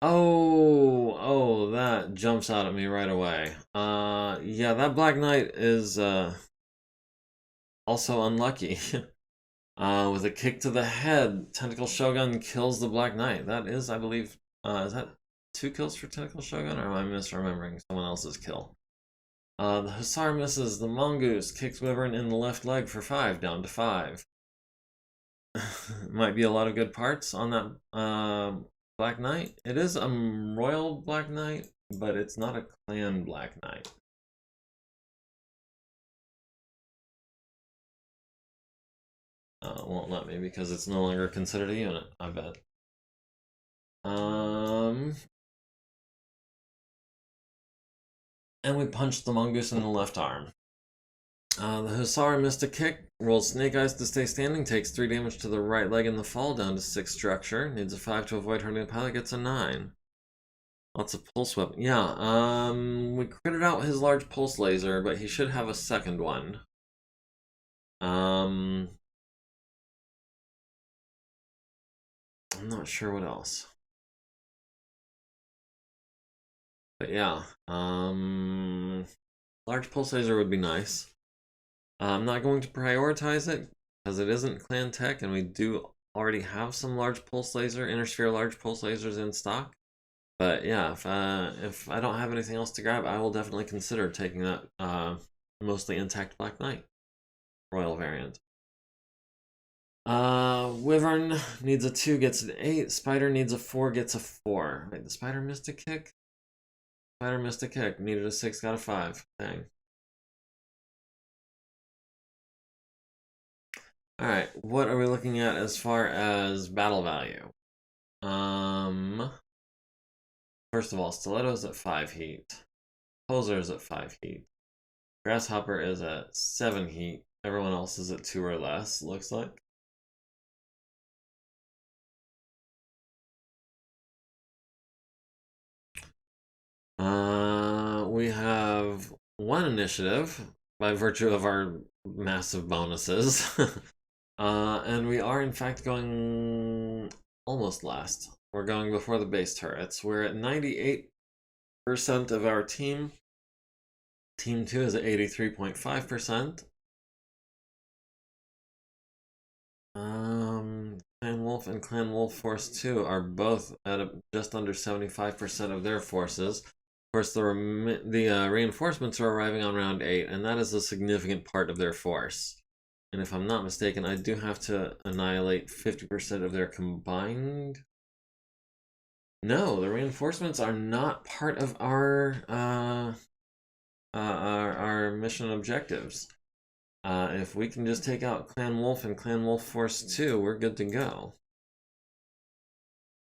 Oh, that jumps out at me right away. Yeah, that Black Knight is also unlucky. With a kick to the head, Tentacle Shogun kills the Black Knight. That is, I believe, is that 2 kills for Tentacle Shogun, or am I misremembering someone else's kill? The Hussar misses. The Mongoose kicks Wyvern in the left leg for 5, down to 5. Might be a lot of good parts on that Black Knight. It is a Royal Black Knight, but it's not a Clan Black Knight. It won't let me because it's no longer considered a unit, I bet. And we punched the Mongoose in the left arm. The Hussar missed a kick, rolls Snake Eyes to stay standing, takes 3 damage to the right leg in the fall, down to 6 structure. Needs a 5 to avoid hurting the pilot, gets a 9. Lots of pulse weapon. Yeah, we critted out his large pulse laser, but he should have a second one. I'm not sure what else. But yeah, large pulse laser would be nice. I'm not going to prioritize it because it isn't clan tech, and we do already have some large pulse laser, inner sphere large pulse lasers in stock. But yeah, if I don't have anything else to grab, I will definitely consider taking that mostly intact Black Knight Royal variant. Wyvern needs a 2, gets an 8. Spider needs a 4, gets a 4. Wait, the Spider missed a kick? Spider missed a kick. Needed a 6, got a 5. Dang. Alright, what are we looking at as far as battle value? First of all, Stiletto's at 5 heat. Poser's at 5 heat. Grasshopper is at 7 heat. Everyone else is at 2 or less, looks like. We have 1 initiative by virtue of our massive bonuses. And we are in fact going almost last. We're going before the base turrets. We're at 98% of our team. Team 2 is at 83.5%. Clan Wolf and Clan Wolf Force 2 are both at just under 75% of their forces. Of course, the reinforcements are arriving on round 8, and that is a significant part of their force. And if I'm not mistaken, I do have to annihilate 50% of their combined No, the reinforcements are not part of our mission objectives. If we can just take out Clan Wolf and Clan Wolf Force 2, we're good to go.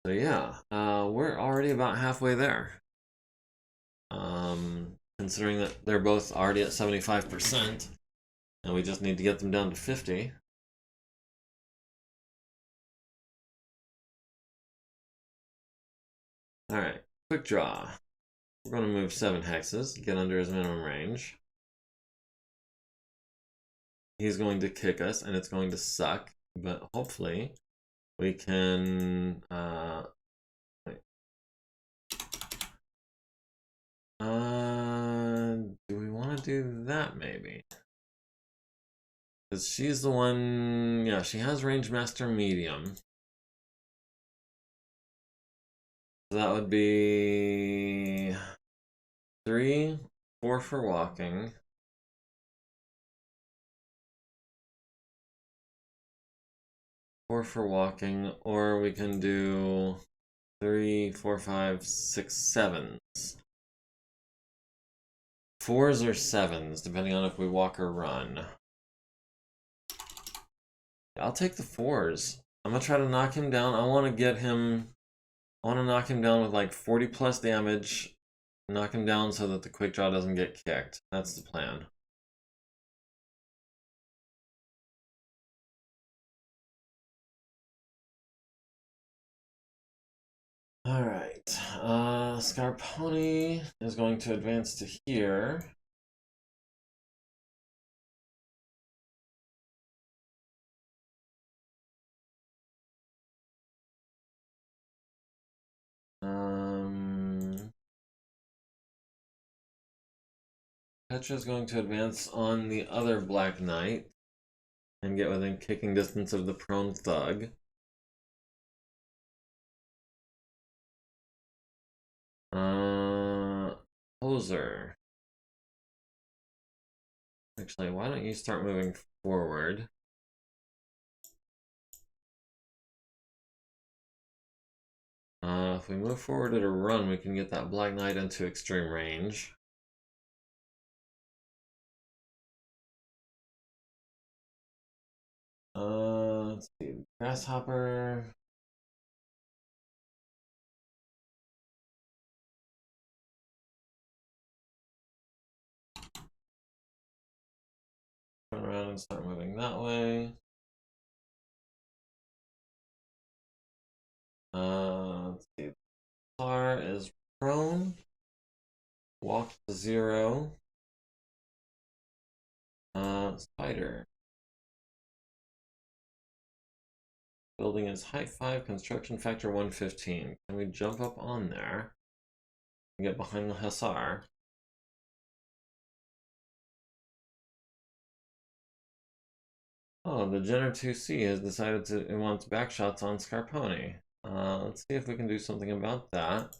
So yeah, we're already about halfway there. Considering that they're both already at 75%, and we just need to get them down to 50. Alright, quick draw. We're going to move 7 hexes, get under his minimum range. He's going to kick us, and it's going to suck, but hopefully we can... do we want to do that, maybe? Because she's the one... Yeah, she has Range Master Medium. So that would be... 3, 4 for walking. 4 for walking, or we can do 3, 4, 5, 6, 7s. 4s or 7s, depending on if we walk or run. I'll take the 4s. I'm gonna try to knock him down. I want to get him... I want to knock him down with like 40 plus damage. Knock him down so that the quick draw doesn't get kicked. That's the plan. Alright. Scarponi is going to advance to here. Petra's going to advance on the other Black Knight and get within kicking distance of the prone thug. Poser. Actually, why don't you start moving forward? If we move forward at a run, we can get that Black Knight into extreme range. Let's see. Grasshopper. Turn around and start moving that way. Let's see. Tar is prone. Walk to 0. Spider. Building is height 5, construction factor 115. Can we jump up on there and get behind the Hussar? Oh, the Jenner 2C has decided it wants backshots on Scarponi. Let's see if we can do something about that.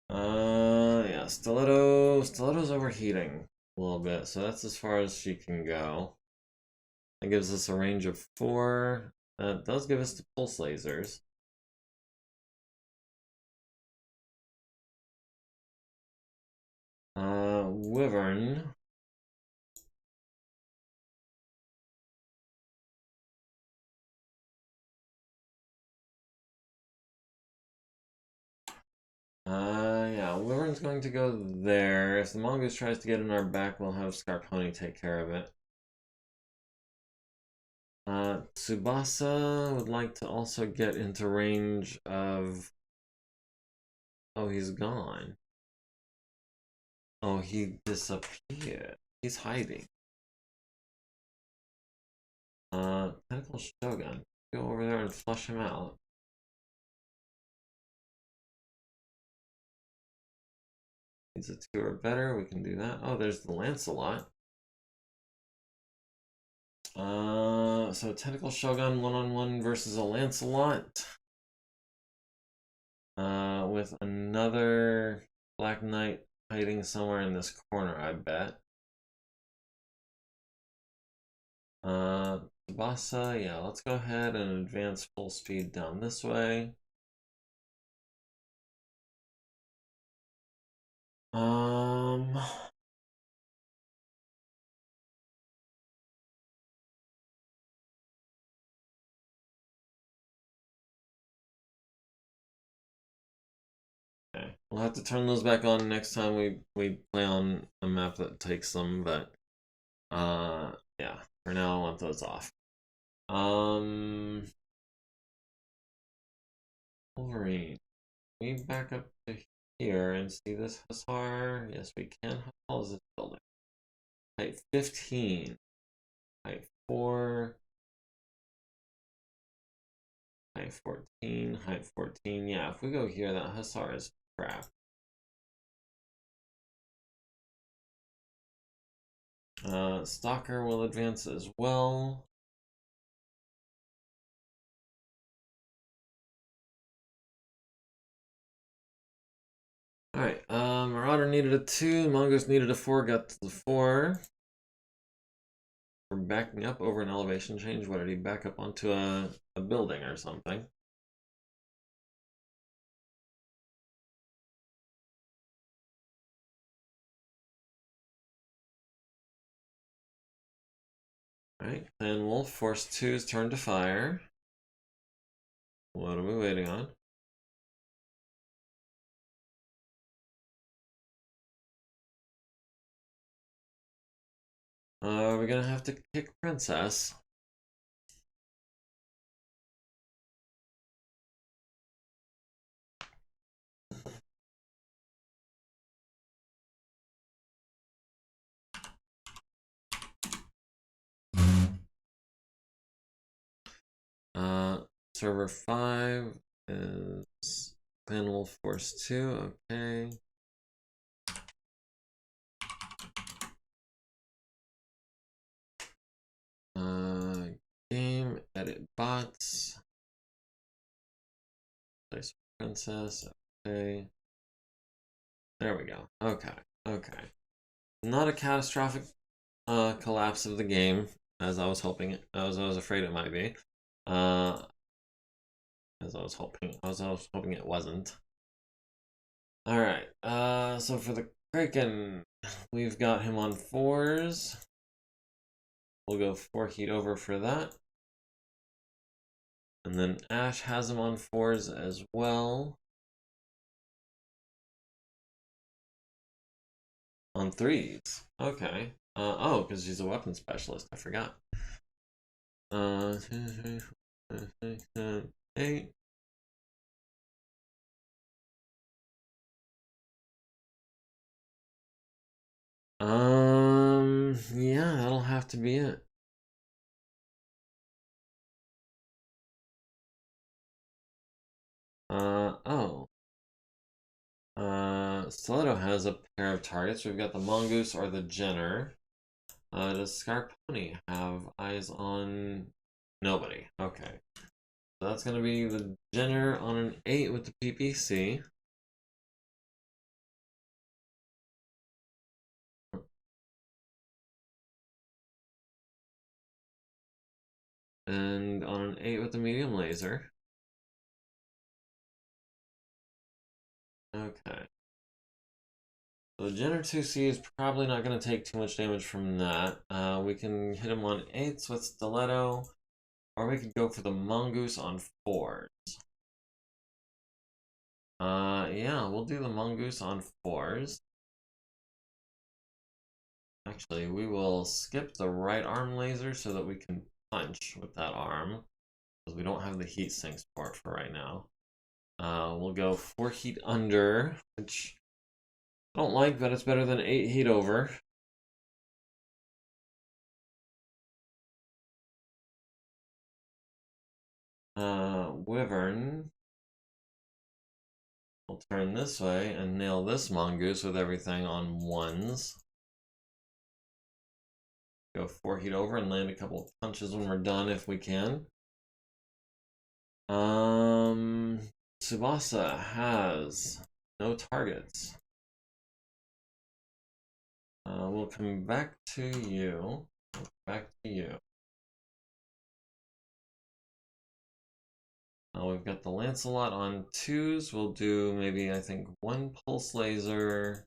Yeah, Stiletto's overheating a little bit, so that's as far as she can go. That gives us a range of 4. That does give us the pulse lasers. Wyvern. Yeah, Wyvern's going to go there. If the Mongoose tries to get in our back, we'll have Scarponi take care of it. Tsubasa would like to also get into range of... Oh, he's gone. Oh, he disappeared. He's hiding. Tentacle Shogun. Go over there and flush him out. Needs a 2 or better. We can do that. Oh, there's the Lancelot. So Tentacle Shogun 1-on-1 versus a Lancelot. With another Black Knight hiding somewhere in this corner, I bet. Tsubasa, yeah, let's go ahead and advance full speed down this way. Okay, we'll have to turn those back on next time we play on a map that takes them, but yeah, for now I want those off. Wolverine, we back up to here and see this Hussar. Yes, we can. How tall is this building? Height 15, height 4, height 14, height 14. Yeah, if we go here, that Hussar is crap. Stalker will advance as well. Alright, Marauder needed a 2, Mongoose needed a 4, got to the 4. We're backing up over an elevation change. What did he back up onto a building or something? Alright, then Wolf, Force 2's turn to fire. What are we waiting on? We're gonna have to kick Princess. Server 5 is Clan Wolf Force 2, okay. Game, edit bots. Place Princess, okay. There we go, okay, okay. Not a catastrophic collapse of the game, as I was hoping, as I was afraid it might be. As I was hoping it wasn't. Alright, so for the Kraken, we've got him on 4s. We'll go 4 heat over for that. And then Ash has him on 4s as well. On 3s. Okay. Oh, because she's a weapon specialist. I forgot. 8. Yeah, that'll have to be it. Oh. Stiletto has a pair of targets. We've got the Mongoose or the Jenner. Does Scarponi have eyes on nobody? Okay. So that's going to be the Jenner on an 8 with the PPC. And on an 8 with the medium laser. Okay. So the Jenner 2C is probably not going to take too much damage from that. We can hit him on 8s with Stiletto. Or we could go for the Mongoose on 4s. Yeah, we'll do the Mongoose on 4s. Actually, we will skip the right arm laser so that we can punch with that arm. Because we don't have the heat sink support for right now. We'll go 4 heat under, which I don't like, but it's better than 8 heat over. Wyvern. We'll turn this way and nail this Mongoose with everything on 1s. Go 4 heat over and land a couple of punches when we're done if we can. Tsubasa has no targets. We'll come back to you. we've got the Lancelot on 2s. We'll do maybe, I think, 1 pulse laser.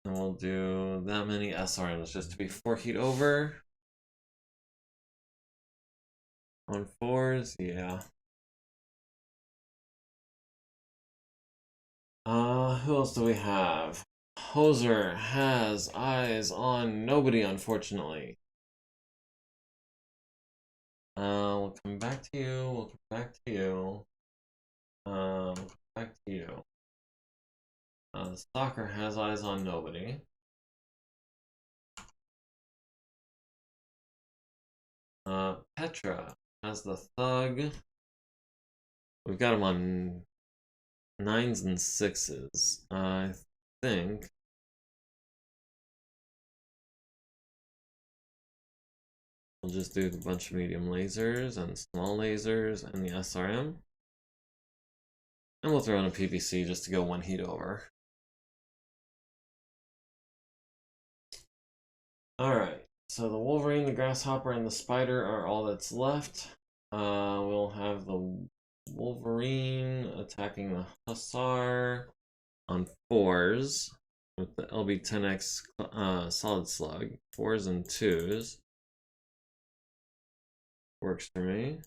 And we'll do that many SRMs just to be 4 heat over. On 4s, yeah. Who else do we have? Hoser has eyes on nobody, unfortunately. We'll come back to you. We'll come back to you. We'll come back to you. The Stalker has eyes on nobody. Petra has the Thug. We've got him on 9s and 6s. I think. We'll just do a bunch of medium lasers and small lasers and the SRM. And we'll throw in a PVC just to go 1 heat over. Alright, so the Wolverine, the Grasshopper, and the Spider are all that's left. We'll have the Wolverine attacking the Hussar on 4s with the LB-10X Solid Slug. 4s and 2s. Works for me.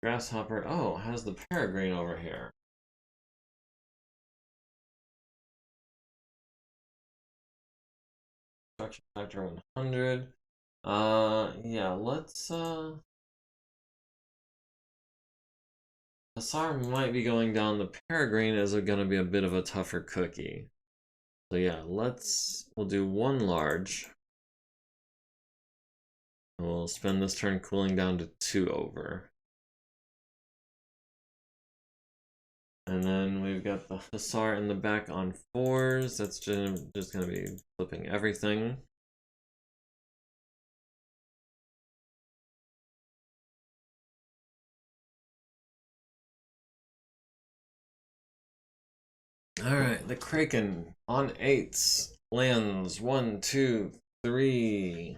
Grasshopper, oh, has the Peregrine over here. Destruction factor 100. Yeah, let's, Hussar might be going down. The Peregrine is gonna be a bit of a tougher cookie. So yeah, we'll do 1 large. We'll spend this turn cooling down to 2 over. And then we've got the Hussar in the back on 4s. That's just going to be flipping everything. Alright, the Kraken on 8s lands 1, 2, 3,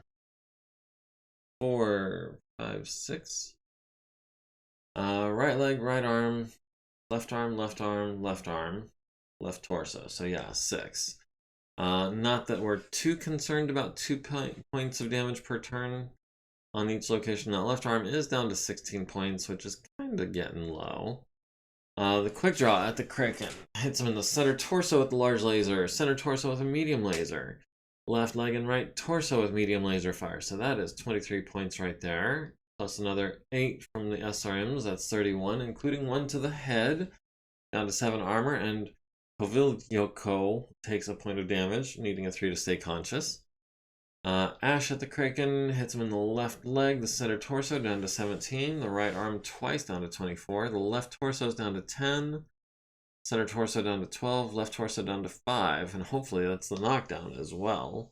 4, 5, 6. Right leg, right arm, left arm, left arm, left arm, left torso. So yeah, 6. Not that we're too concerned about 2 points of damage per turn on each location. That left arm is down to 16 points, which is kind of getting low. The quick draw at the Kraken hits him in the center torso with the large laser, center torso with a medium laser, left leg and right torso with medium laser fire. So that is 23 points right there, plus another 8 from the SRMs. That's 31, including 1 to the head, down to 7 armor, and Kovilyoko takes a point of damage, needing a 3 to stay conscious. Ash at the Kraken hits him in the left leg, the center torso down to 17, the right arm twice down to 24, the left torso is down to 10, center torso down to 12, left torso down to 5, and hopefully that's the knockdown as well.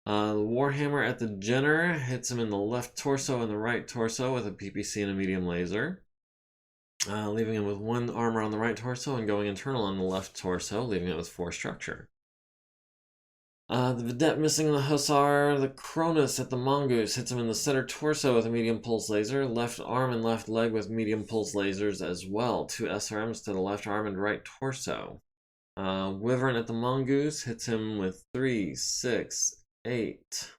The Warhammer at the Jenner hits him in the left torso and the right torso with a PPC and a medium laser, leaving him with 1 armor on the right torso and going internal on the left torso, leaving it with 4 structure. The Vedette missing the Hussar, the Cronus at the Mongoose hits him in the center torso with a medium pulse laser, left arm and left leg with medium pulse lasers as well. 2 SRMs to the left arm and right torso. Wyvern at the Mongoose hits him with 3, 6, 8,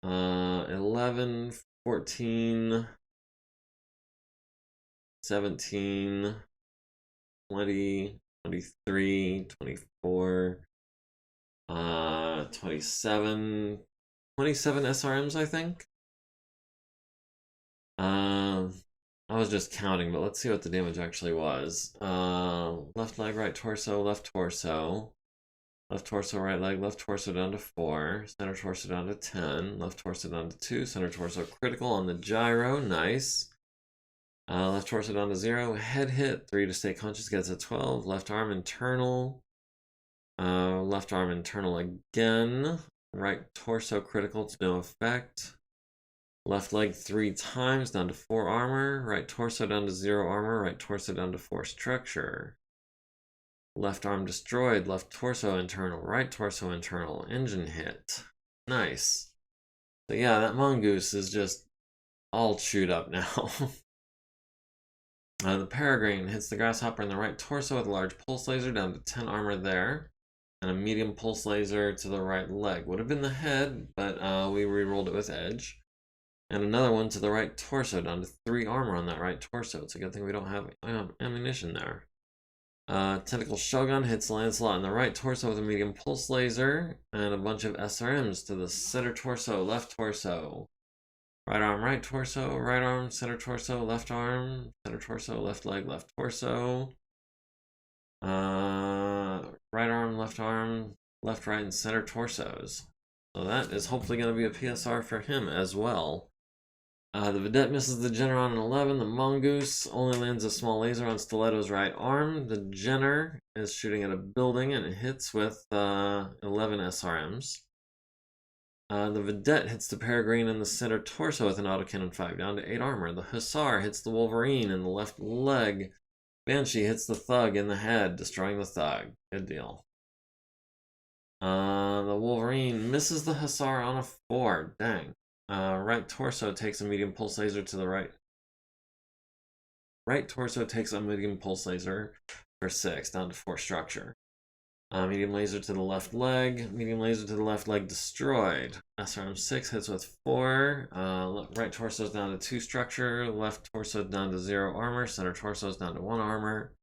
11, 14, 17, 20, 23, 24, 27 SRMs, I think. I was just counting, but let's see what the damage actually was. Left leg, right torso, left torso, right leg, left torso down to 4, center torso down to 10, left torso down to 2, center torso critical on the gyro, nice. Left torso down to 0, head hit, 3 to stay conscious, gets a 12, left arm internal. Left arm internal again. Right torso critical to no effect. Left leg 3 times down to 4 armor. Right torso down to 0 armor. Right torso down to 4 structure. Left arm destroyed. Left torso internal. Right torso internal. Engine hit. Nice. So yeah, that mongoose is just all chewed up now. The peregrine hits the grasshopper in the right torso with a large pulse laser down to 10 armor there. And a medium pulse laser to the right leg. Would have been the head, but we re-rolled it with edge. And another one to the right torso, down to 3 armor on that right torso. It's a good thing we don't have ammunition there. Tentacle Shogun hits Lancelot in the right torso with a medium pulse laser, and a bunch of SRMs to the center torso, left torso. Right arm, center torso, left arm, center torso, left leg, left torso. Right arm, left, right, and center torsos. So that is hopefully going to be a PSR for him as well. The Vedette misses the Jenner on an 11. The Mongoose only lands a small laser on Stiletto's right arm. The Jenner is shooting at a building and it hits with 11 SRMs. The Vedette hits the Peregrine in the center torso with an autocannon 5, down to 8 armor. The Hussar hits the Wolverine in the left leg. Banshee hits the Thug in the head, destroying the Thug. Good deal. The Wolverine misses the Hussar on a 4. Dang. Right torso takes a medium pulse laser to the right. Right torso takes a medium pulse laser for 6, down to 4 structure. Medium laser to the left leg. Medium laser to the left leg destroyed. SRM 6 hits with 4. Right torso is down to 2 structure. Left torso down to 0 armor. Center torso is down to 1 armor.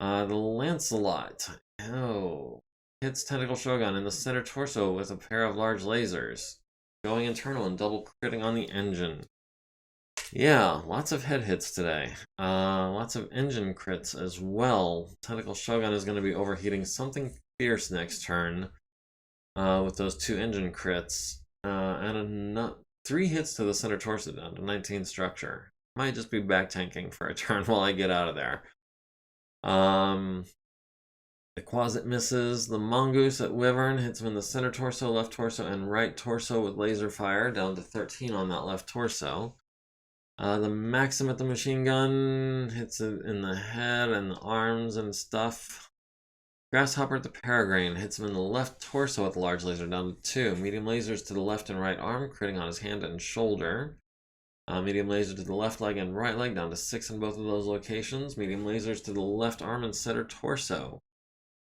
The Lancelot. Oh. Hits Tentacle Shogun in the center torso with a pair of large lasers. Going internal and double critting on the engine. Yeah, lots of head hits today. Lots of engine crits as well. Tentacle Shogun is going to be overheating something fierce next turn with those 2 engine crits. And 3 hits to the center torso down to 19 structure. Might just be back tanking for a turn while I get out of there. The Quasit misses. The Mongoose at Wyvern hits him in the center torso, left torso, and right torso with laser fire, down to 13 on that left torso. The Maxim at the machine gun hits it in the head and the arms and stuff. Grasshopper at the Peregrine hits him in the left torso with a large laser, down to 2. Medium lasers to the left and right arm, critting on his hand and shoulder. Medium laser to the left leg and right leg, down to 6 in both of those locations. Medium lasers to the left arm and center torso.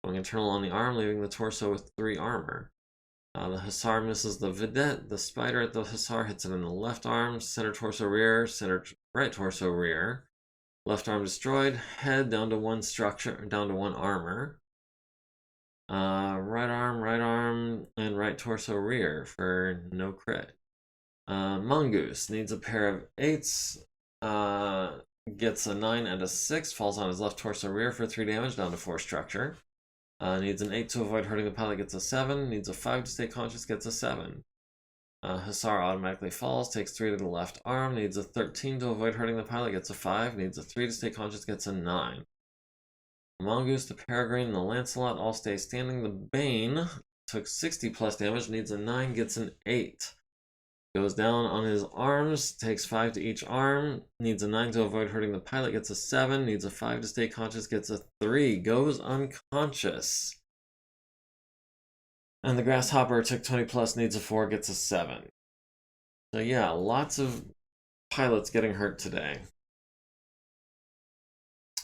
Going internal on the arm, leaving the torso with 3 armor. The Hussar misses the Vedette. The Spider at the Hussar hits it in the left arm, center torso rear, center right torso rear. Left arm destroyed. Head down to 1 structure, down to 1 armor. Right arm, and right torso rear for no crit. Mongoose needs a pair of 8s. Gets a 9 and a 6. Falls on his left torso rear for 3 damage, down to 4 structure. Needs an 8 to avoid hurting the pilot, gets a 7. Needs a 5 to stay conscious, gets a 7. Hussar automatically falls, takes 3 to the left arm. Needs a 13 to avoid hurting the pilot, gets a 5. Needs a 3 to stay conscious, gets a 9. The Mongoose, the Peregrine, and the Lancelot all stay standing. The Bane took 60 plus damage, needs a 9, gets an 8. Goes down on his arms, takes 5 to each arm, needs a 9 to avoid hurting the pilot, gets a 7, needs a 5 to stay conscious, gets a 3, goes unconscious. And the Grasshopper took 20 plus, needs a 4, gets a 7. So yeah, lots of pilots getting hurt today.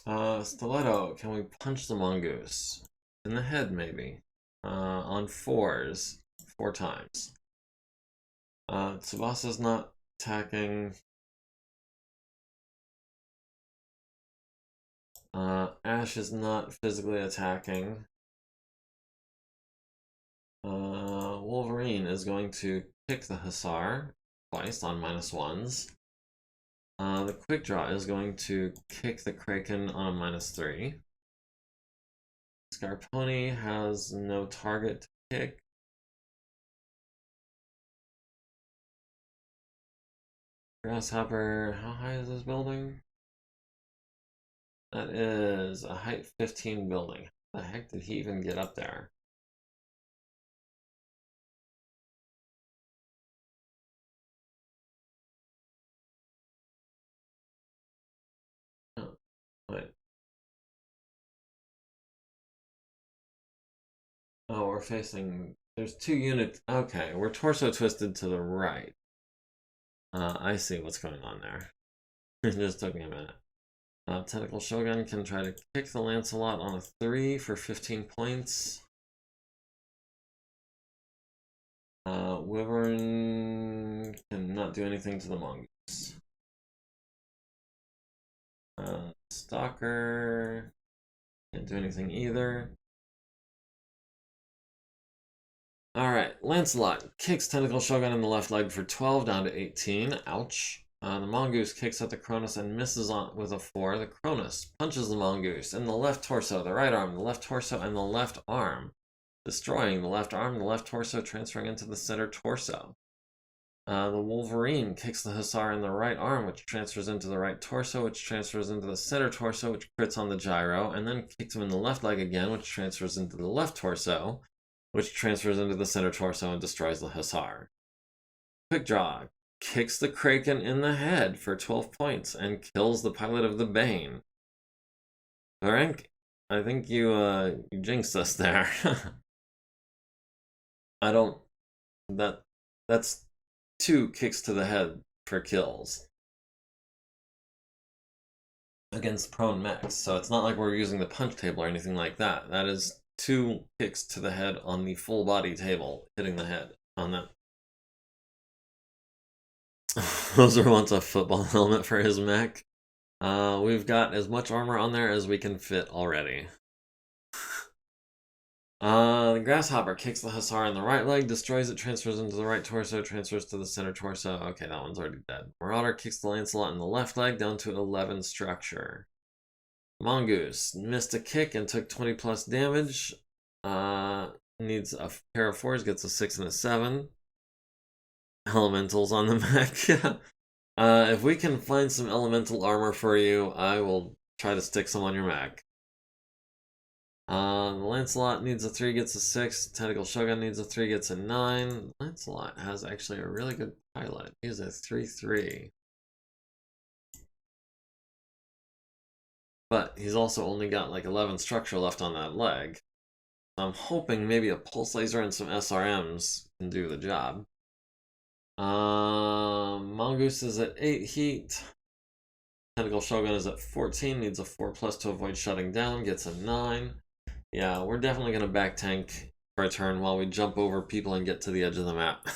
Stiletto, can we punch the Mongoose? In the head, maybe. On 4s, 4 times. Tsubasa's not attacking. Ash is not physically attacking. Wolverine is going to kick the Hussar twice on -1s. The Quick Draw is going to kick the Kraken on a -3. Scarponi has no target to kick. Grasshopper, how high is this building? That is a height 15 building. How the heck did he even get up there? Oh, wait. Oh, we're facing There's 2 units. Okay, we're torso twisted to the right. I see what's going on there. It just took me a minute. Tentacle Shogun can try to kick the Lancelot on a 3 for 15 points. Wyvern cannot do anything to the mongoose. Stalker can't do anything either. Alright, Lancelot kicks Tentacle Shogun in the left leg for 12 down to 18. Ouch. The mongoose kicks at the Cronus and misses on with a 4. The Cronus punches the mongoose in the left torso, the right arm, the left torso, and the left arm, destroying the left arm, the left torso, transferring into the center torso. The Wolverine kicks the Hussar in the right arm, which transfers into the right torso, which transfers into the center torso, which crits on the gyro, and then kicks him in the left leg again, which transfers into the left torso, which transfers into the center torso and destroys the Hussar. Quick Draw kicks the Kraken in the head for 12 points and kills the pilot of the Bane. Varenk, I think you jinxed us there. I don't... That's 2 kicks to the head for kills against prone mechs, so it's not like we're using the punch table or anything like that. That is 2 kicks to the head on the full body table, hitting the head on that. Hoser wants a football helmet for his mech. We've got as much armor on there as we can fit already. The Grasshopper kicks the Hussar in the right leg, destroys it, transfers into the right torso, transfers to the center torso. Okay, that one's already dead. Marauder kicks the Lancelot in the left leg, down to 11 structure. Mongoose missed a kick and took 20 plus damage. Needs a pair of 4s, gets a 6 and a 7. Elementals on the mech. If we can find some elemental armor for you, I will try to stick some on your mech. The Lancelot needs a 3, gets a 6. Tentacle Shogun needs a 3, gets a 9. Lancelot has actually a really good pilot. He's a 3-3. But he's also only got like 11 structure left on that leg. I'm hoping maybe a pulse laser and some SRMs can do the job. Mongoose is at 8 heat. Tentacle Shogun is at 14, needs a 4+ to avoid shutting down, gets a 9. Yeah, we're definitely going to back tank for a turn while we jump over people and get to the edge of the map.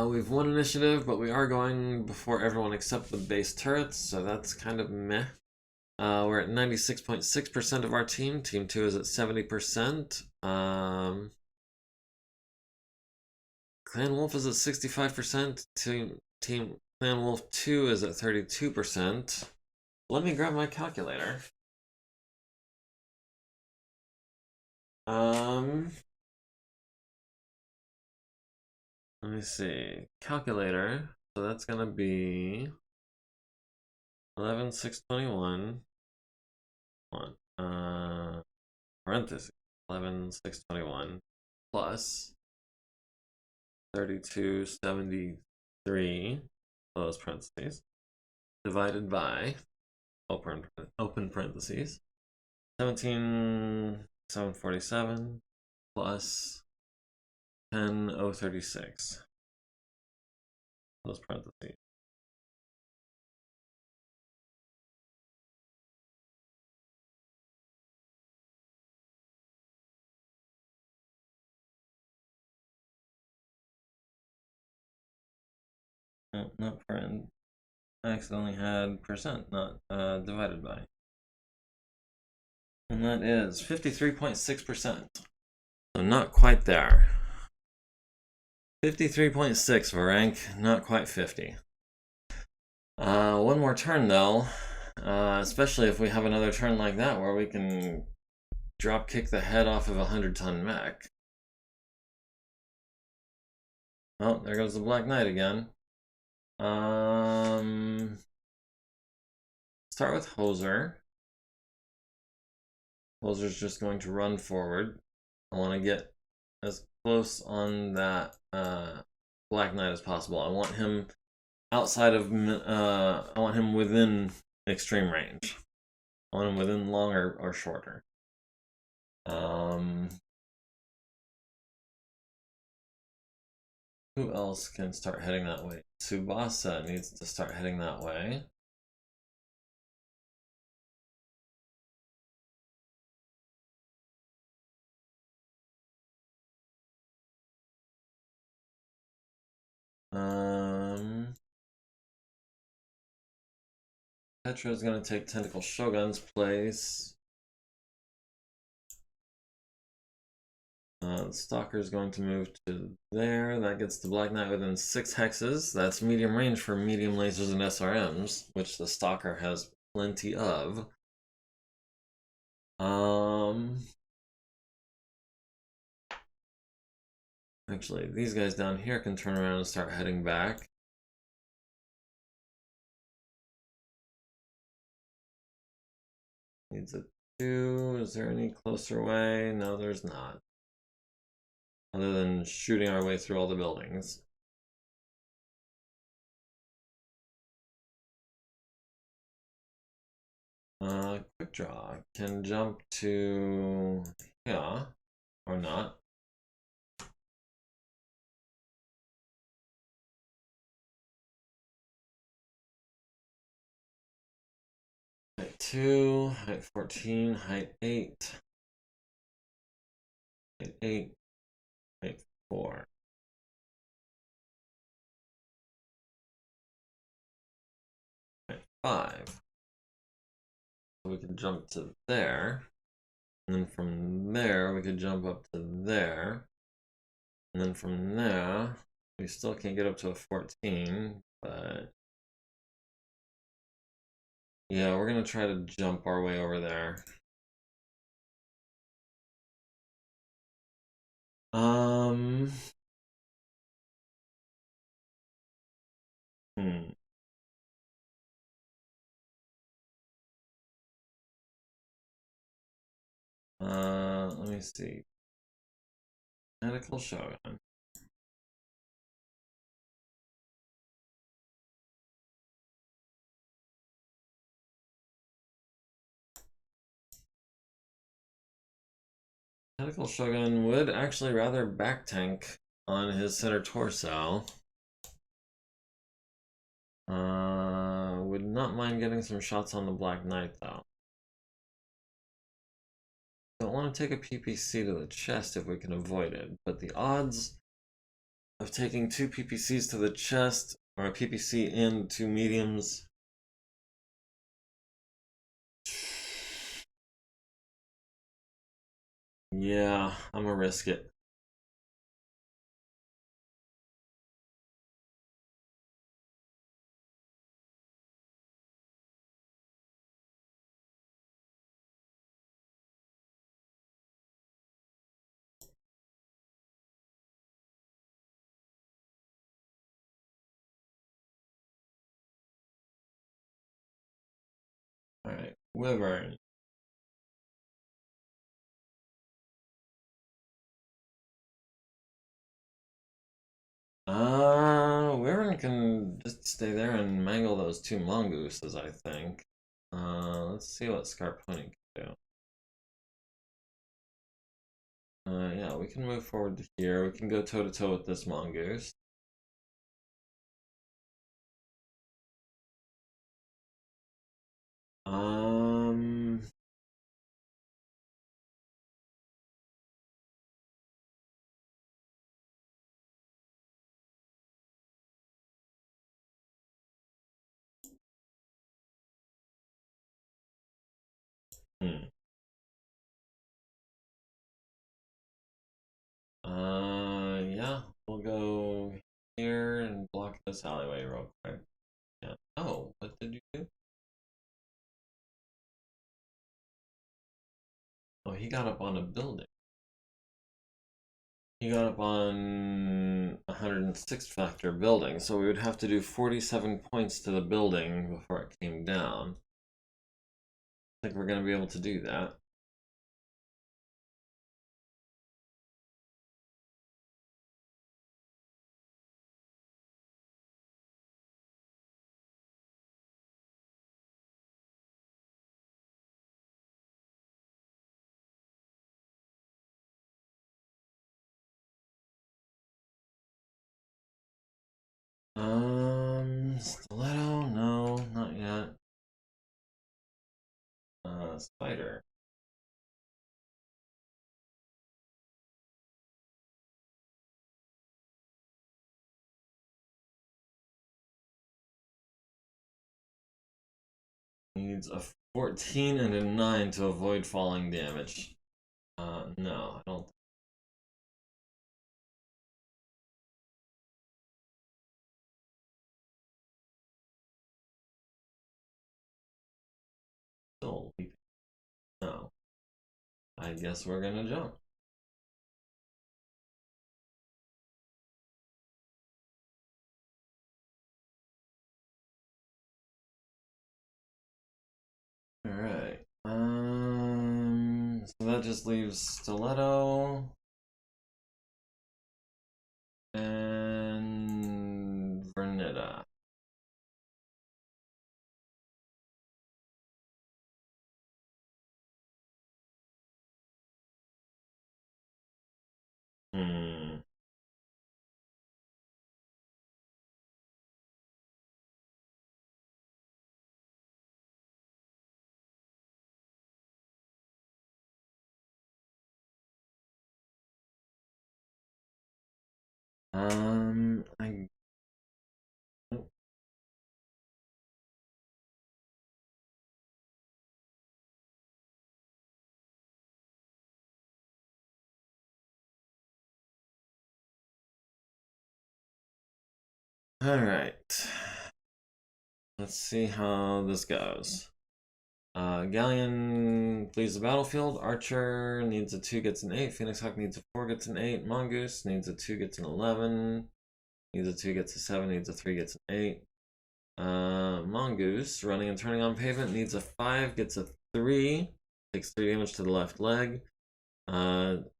We've won initiative, but we are going before everyone except the base turrets, so that's kind of meh. We're at 96.6% of our team. Team 2 is at 70%. Clan Wolf is at 65%. Team Clan Wolf 2 is at 32%. Let me grab my calculator. Let me see. Calculator. So that's gonna be 11,621. Parentheses. 11,621 plus 3273. Close parentheses. Divided by open parentheses. 17,747 plus 10,036. Close parentheses. No, not friend. I accidentally had percent, not divided by. And that is 53.6%. So not quite there. 53.6 for rank, not quite 50. One more turn though, especially if we have another turn like that where we can drop kick the head off of a 100-ton mech. Oh, there goes the Black Knight again. Start with Hoser. Hoser's just going to run forward. I want to get as close on that Black Knight as possible. I want him outside of, I want him within extreme range. I want him within long or shorter. Who else can start heading that way? Tsubasa needs to start heading that way. Petra's gonna take Tentacle Shogun's place. The Stalker's going to move to there. That gets the Black Knight within 6 hexes. That's medium range for medium lasers and SRMs, which the Stalker has plenty of. Actually, these guys down here can turn around and start heading back. Needs a 2. Is there any closer way? No, there's not. Other than shooting our way through all the buildings. Quick draw. Can jump to... yeah. Or not. Height 2, height 14, height 8. Height 8, height 4. Height 5. So we can jump to there. And then from there, we could jump up to there. And then from there, we still can't get up to a 14, but... yeah, we're gonna try to jump our way over there. Hmm. Let me see. Medical Shogun. Medical Shogun would actually rather back tank on his center torso. Would not mind getting some shots on the Black Knight though. Don't want to take a PPC to the chest if we can avoid it, but the odds of taking 2 PPCs to the chest, or a PPC and 2 mediums, yeah, I'm gonna risk it. Alright, Wyvern. Wyvern can just stay there and mangle those 2 mongooses, I think. Let's see what Scarponi can do. Yeah, we can move forward to here. We can go toe-to-toe with this mongoose. Um... Hmm. Yeah, we'll go here and block this alleyway real quick. Yeah. Oh, what did you do? Oh, he got up on a building. He got up on 106 factor building, so we would have to do 47 points to the building before it came down. I think we're going to be able to do that. Spider. Needs a 14 and a 9 to avoid falling damage. No, I don't. Still leaping. No. I guess we're gonna jump. Alright. So that just leaves Stiletto and Vernita. Hmm. I. Alright. Let's see how this goes. Galleon leaves the battlefield. Archer needs a 2, gets an 8. Phoenix Hawk needs a 4, gets an 8. Mongoose needs a 2, gets an 11. Needs a 2, gets a 7. Needs a 3, gets an 8. Mongoose, running and turning on pavement, needs a 5, gets a 3. Takes 3 damage to the left leg.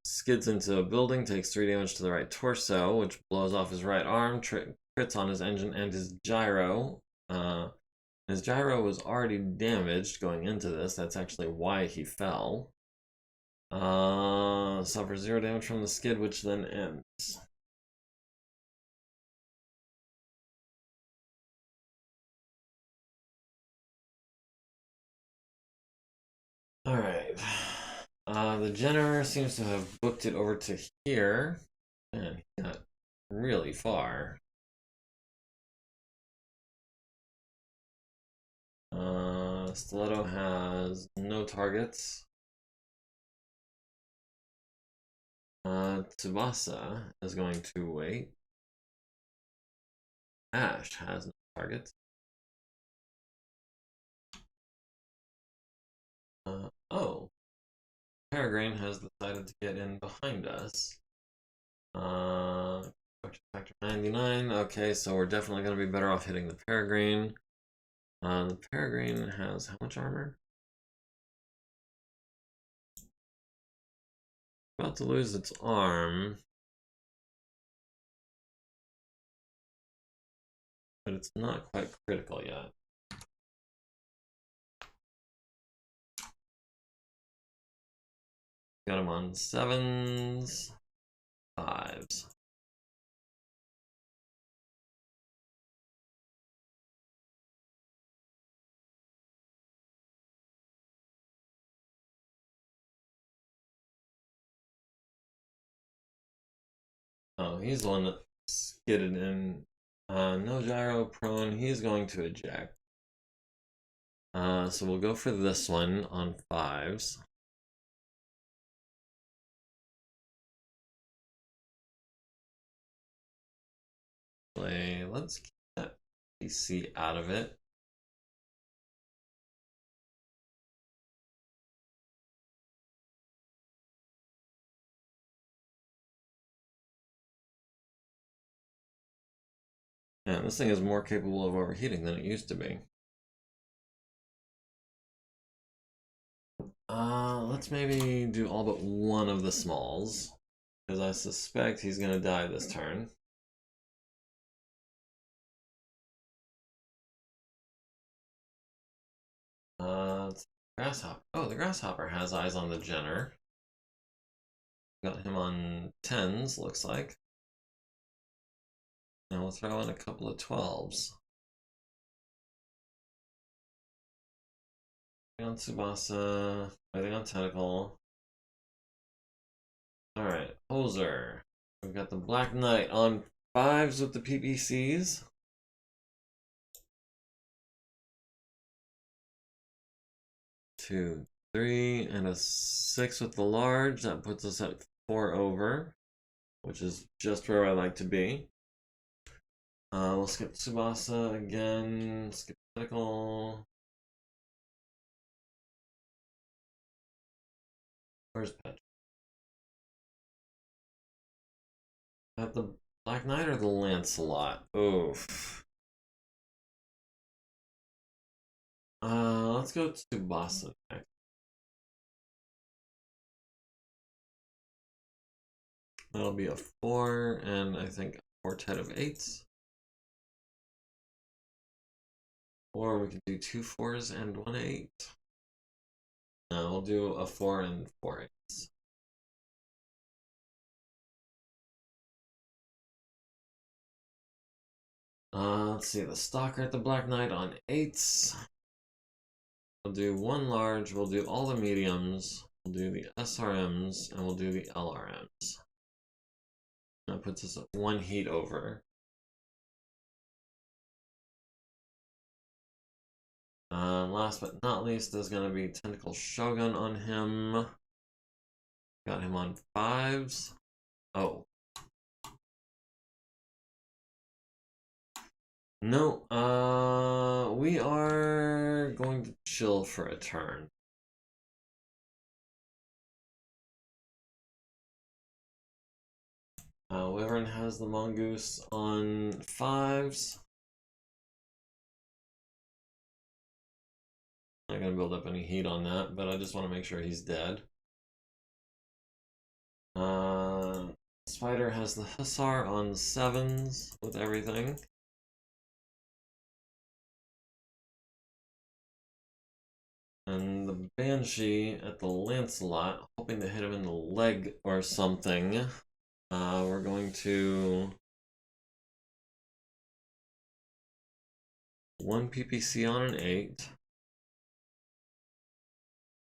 Skids into a building, takes 3 damage to the right torso, which blows off his right arm. Crits on his engine and his gyro. His gyro was already damaged going into this. That's actually why he fell. Suffers 0 damage from the skid, which then ends. Alright. The Jenner seems to have booked it over to here. Man, he got really far. Stiletto has no targets. Tsubasa is going to wait. Ash has no targets. Oh. Peregrine has decided to get in behind us. Factor 99. Okay, so we're definitely going to be better off hitting the Peregrine. The Peregrine has how much armor? About to lose its arm. But it's not quite critical yet. Got him on 7s, 5s. Oh, he's the one that skidded in. No gyro prone. He's going to eject. So we'll go for this one on 5s. Let's keep that PC out of it. Yeah, this thing is more capable of overheating than it used to be. Let's maybe do all but one of the smalls, because I suspect he's gonna die this turn. Grasshopper. Oh, the Grasshopper has eyes on the Jenner. Got him on 10s, looks like. Now we'll throw in a couple of 12s. On Tsubasa, fighting on Tentacle. Alright, Hoser. We've got the Black Knight on 5s with the PPCs. Two, 3, and a 6 with the large. That puts us at 4 over, which is just where I like to be. We'll skip Tsubasa again, skip Tentacle. Where's Petra? At the Black Knight or the Lancelot? Oof. Let's go Tsubasa next. That'll be a 4, and I think a quartet of 8s. Or we could do 2 4s and 1 8. No, we'll do a 4 and 4 8s. Let's see, the Stalker at the Black Knight on 8s. We'll do 1 large, we'll do all the mediums, we'll do the SRMs, and we'll do the LRMs. That puts us at 1 heat over. Last but not least, there's going to be Tentacle Shogun on him. Got him on 5s. Oh. No, we are going to chill for a turn. Wyvern has the Mongoose on 5s. Not gonna build up any heat on that, but I just want to make sure he's dead. Spider has the Hussar on 7s with everything. And the Banshee at the Lancelot, hoping to hit him in the leg or something. We're going to 1 PPC on an 8.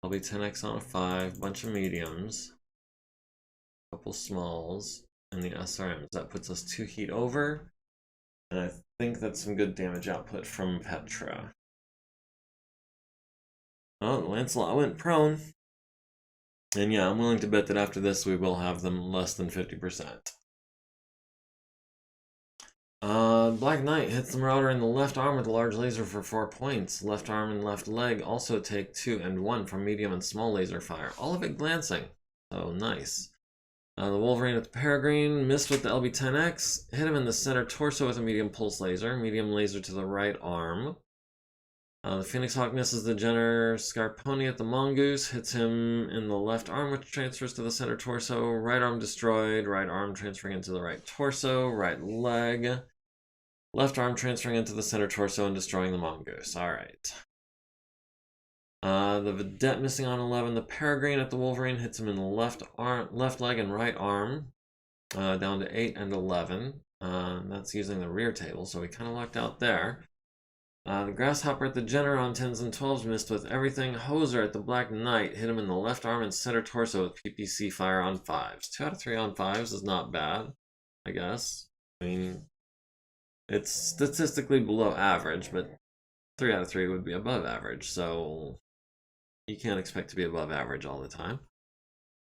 I'll be 10x on a 5, bunch of mediums, couple smalls, and the SRMs. That puts us 2 heat over, and I think that's some good damage output from Petra. Oh, Lancelot went prone. And yeah, I'm willing to bet that after this we will have them less than 50%. Black Knight hits the Marauder in the left arm with a large laser for 4 points. Left arm and left leg also take 2 and 1 from medium and small laser fire. All of it glancing. So nice. The Wolverine at the Peregrine missed with the LB-10X. Hit him in the center torso with a medium pulse laser. Medium laser to the right arm. The Phoenix Hawk misses the Jenner Scarponi at the Mongoose, hits him in the left arm, which transfers to the center torso. Right arm destroyed, right arm transferring into the right torso, right leg. Left arm transferring into the center torso and destroying the Mongoose. Alright. The Vedette missing on 11. The Peregrine at the Wolverine hits him in the left leg and right arm. Down to 8 and 11. That's using the rear table, so we kind of lucked out there. The Grasshopper at the Jenner on 10s and 12s missed with everything. Hoser at the Black Knight hit him in the left arm and center torso with PPC fire on 5s. 2 out of 3 on 5s is not bad, I guess. I mean, it's statistically below average, but 3 out of 3 would be above average, so you can't expect to be above average all the time.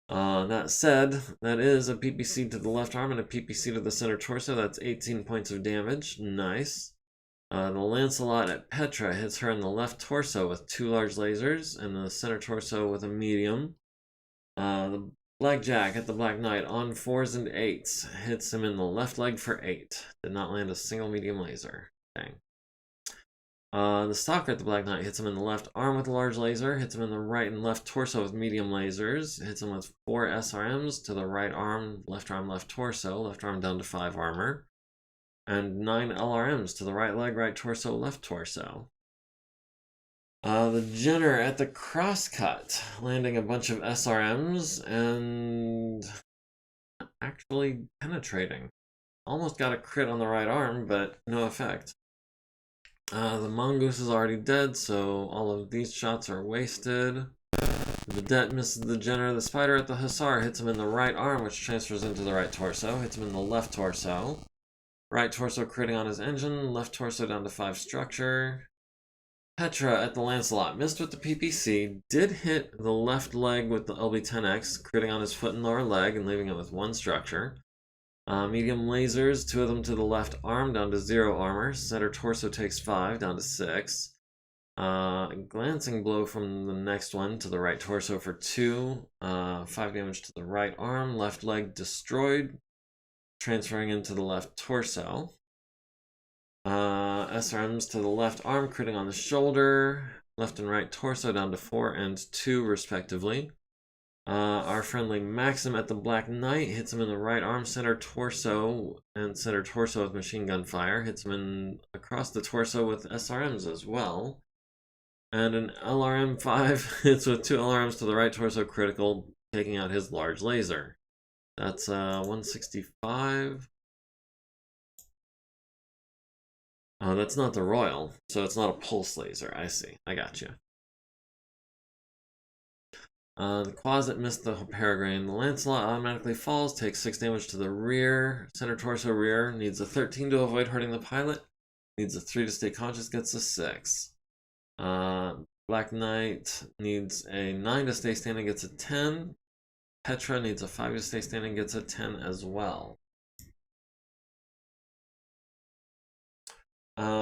That said, that is a PPC to the left arm and a PPC to the center torso. That's 18 points of damage. Nice. The Lancelot at Petra hits her in the left torso with 2 large lasers, and the center torso with a medium. The Blackjack at the Black Knight on 4s and 8s hits him in the left leg for 8. Did not land a single medium laser. Dang. The Stalker at the Black Knight hits him in the left arm with a large laser, hits him in the right and left torso with medium lasers, hits him with 4 SRMs to the right arm, left torso, left arm down to 5 armor. And 9 LRMs to the right leg, right torso, left torso. The Jenner at the crosscut, landing a bunch of SRMs and actually penetrating. Almost got a crit on the right arm, but no effect. The mongoose is already dead, so all of these shots are wasted. The Vedette misses the Jenner. The spider at the Hussar hits him in the right arm, which transfers into the right torso. Hits him in the left torso. Right torso critting on his engine. Left torso down to 5 structure. Petra at the Lancelot missed with the PPC. Did hit the left leg with the LB10X, critting on his foot and lower leg and leaving him with 1 structure. Medium lasers, 2 of them to the left arm, down to 0 armor. Center torso takes 5, down to 6. Glancing blow from the next one to the right torso for 2. 5 damage to the right arm. Left leg destroyed, transferring into the left torso. SRMs to the left arm, critting on the shoulder. Left and right torso down to 4 and 2 respectively. Our friendly Maxim at the Black Knight hits him in the right arm, center torso, and center torso with machine gun fire. Hits him across the torso with SRMs as well. And an LRM-5 hits with 2 LRMs to the right torso critical, taking out his large laser. That's 165. Oh, that's not the Royal, so it's not a pulse laser. I see. I got you. The Quasit missed the Peregrine. The Lancelot automatically falls, takes 6 damage to the rear. Center torso rear. Needs a 13 to avoid hurting the pilot. Needs a 3 to stay conscious, gets a 6. Black Knight needs a 9 to stay standing, gets a 10. Petra needs a 5 to stay standing, gets a 10 as well.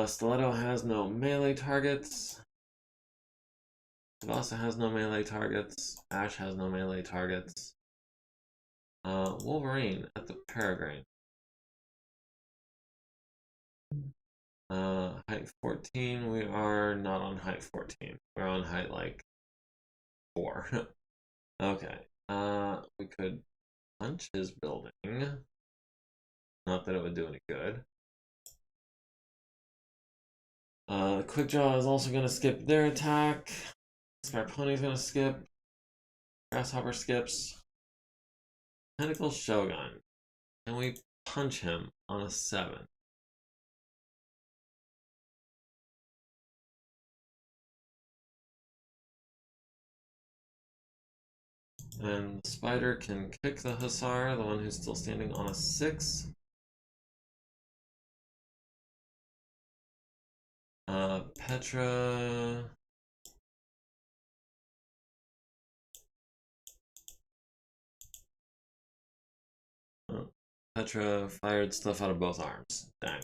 Stiletto has no melee targets. Tsubasa has no melee targets. Ash has no melee targets. Wolverine at the Peregrine. Height 14. We are not on height 14. We're on height like 4. Okay. We could punch his building. Not that it would do any good. Quickjaw is also going to skip their attack. Scarponi's going to skip. Grasshopper skips. Tentacle Shogun. Can we punch him on a 7? And the spider can kick the Hussar, the one who's still standing, on a 6. Petra. Oh, Petra fired stuff out of both arms. Dang.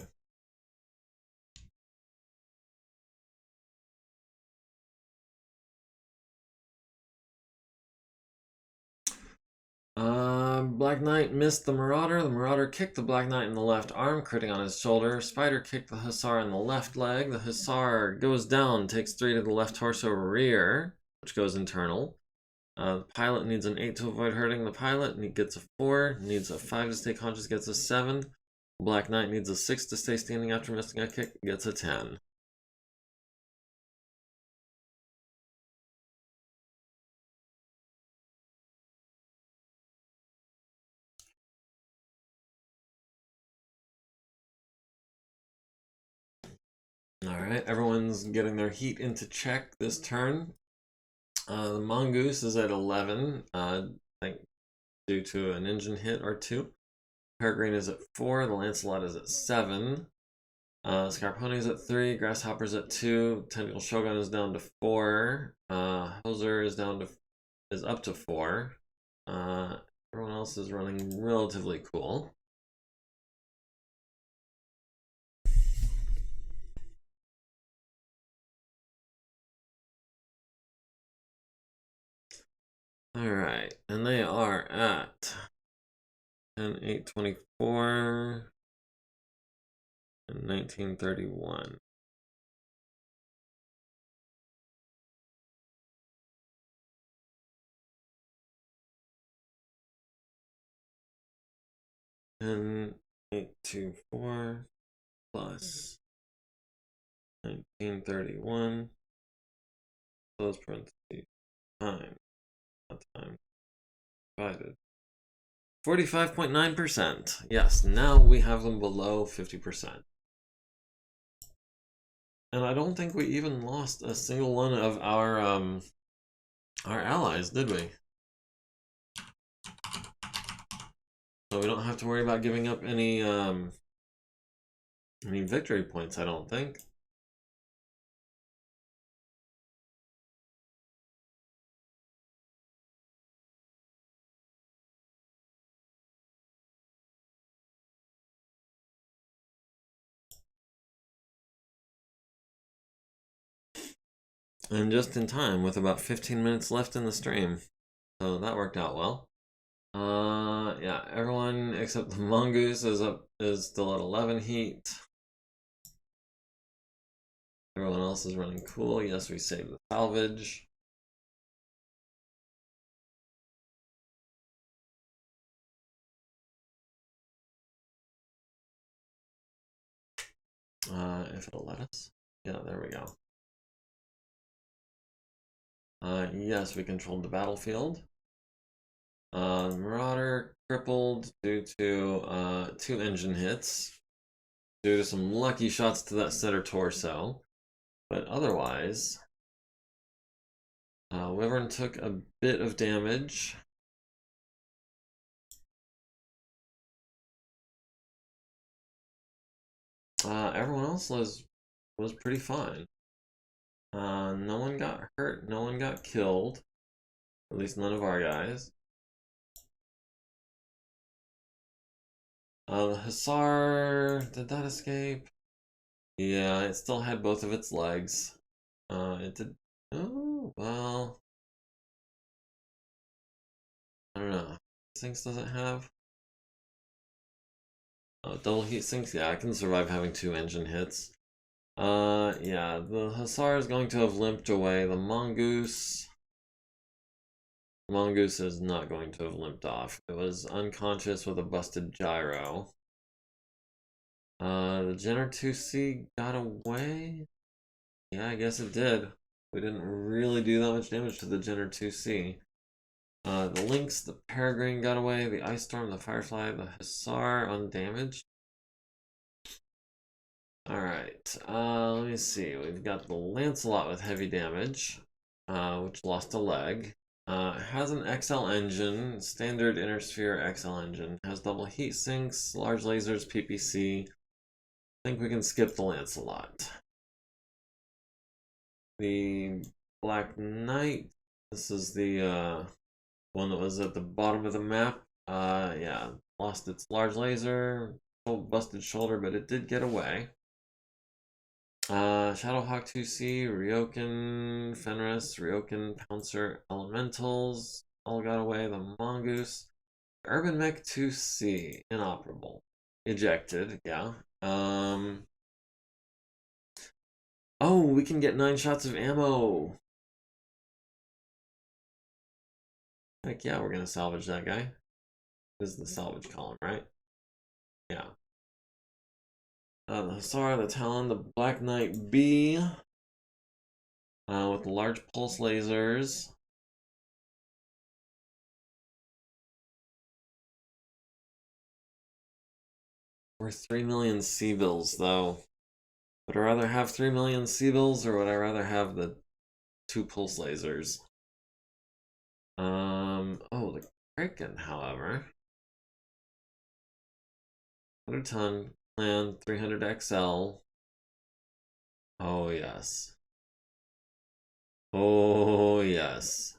Black Knight missed the Marauder. The Marauder kicked the Black Knight in the left arm, critting on his shoulder. Spider kicked the Hussar in the left leg. The Hussar goes down, takes 3 to the left torso rear, which goes internal. The pilot needs an 8 to avoid hurting the pilot, and he gets a 4. Needs a 5 to stay conscious, gets a 7. Black Knight needs a 6 to stay standing after missing a kick, gets a 10. Alright, everyone's getting their heat into check this turn. The Mongoose is at 11, I think due to an engine hit or 2. Peregrine is at 4, the Lancelot is at 7. Scarponi is at 3, Grasshopper's at 2, Tentacle Shogun is down to 4, Hoser is up to 4. Everyone else is running relatively cool. Alright, and they are at 10, 8, 24, and 1931. And 824 plus 1931, close parentheses, time, not time, divided. 45.9%. Yes, now we have them below 50%. And I don't think we even lost a single one of our allies, did we? So we don't have to worry about giving up any victory points, I don't think. And just in time, with about 15 minutes left in the stream. So that worked out well. Yeah, everyone except the mongoose is still at 11 heat. Everyone else is running cool. Yes, we saved the salvage. If it'll let us. Yeah, there we go. Yes, we controlled the battlefield. Marauder crippled due to 2 engine hits, due to some lucky shots to that center torso. But otherwise, Wyvern took a bit of damage. Everyone else was pretty fine. No one got hurt, no one got killed. At least none of our guys. The Hussar, did that escape? Yeah, it still had both of its legs. It did. Oh, well. I don't know. Sinks doesn't have. Oh, double heat sinks? Yeah, I can survive having 2 engine hits. Yeah, the Hussar is going to have limped away. The Mongoose is not going to have limped off. It was unconscious with a busted gyro. The Jenner 2C got away? Yeah, I guess it did. We didn't really do that much damage to the Jenner 2C. The Lynx, the Peregrine got away, the Ice Storm, the Firefly, the Hussar undamaged. Alright, let me see. We've got the Lancelot with heavy damage, which lost a leg. It has an XL engine, standard inner sphere XL engine. Has double heat sinks, large lasers, PPC. I think we can skip the Lancelot. The Black Knight, this is the one that was at the bottom of the map. Yeah, lost its large laser, busted shoulder, but it did get away. Shadowhawk 2C, Ryokan, Fenris, Ryokan, Pouncer, Elementals, all got away. The Mongoose. Urban Mech 2C, inoperable. Ejected, yeah. Oh, we can get 9 shots of ammo. Heck yeah, we're gonna salvage that guy. This is the salvage column, right? Yeah. The Hussar, the Talon, the Black Knight B. With large pulse lasers. We're 3 million C-bills, though. Would I rather have 3 million C-bills, or would I rather have the 2 pulse lasers? Oh, the Kraken, however. 100 ton, plan, 300 XL. Oh, yes. Oh, yes.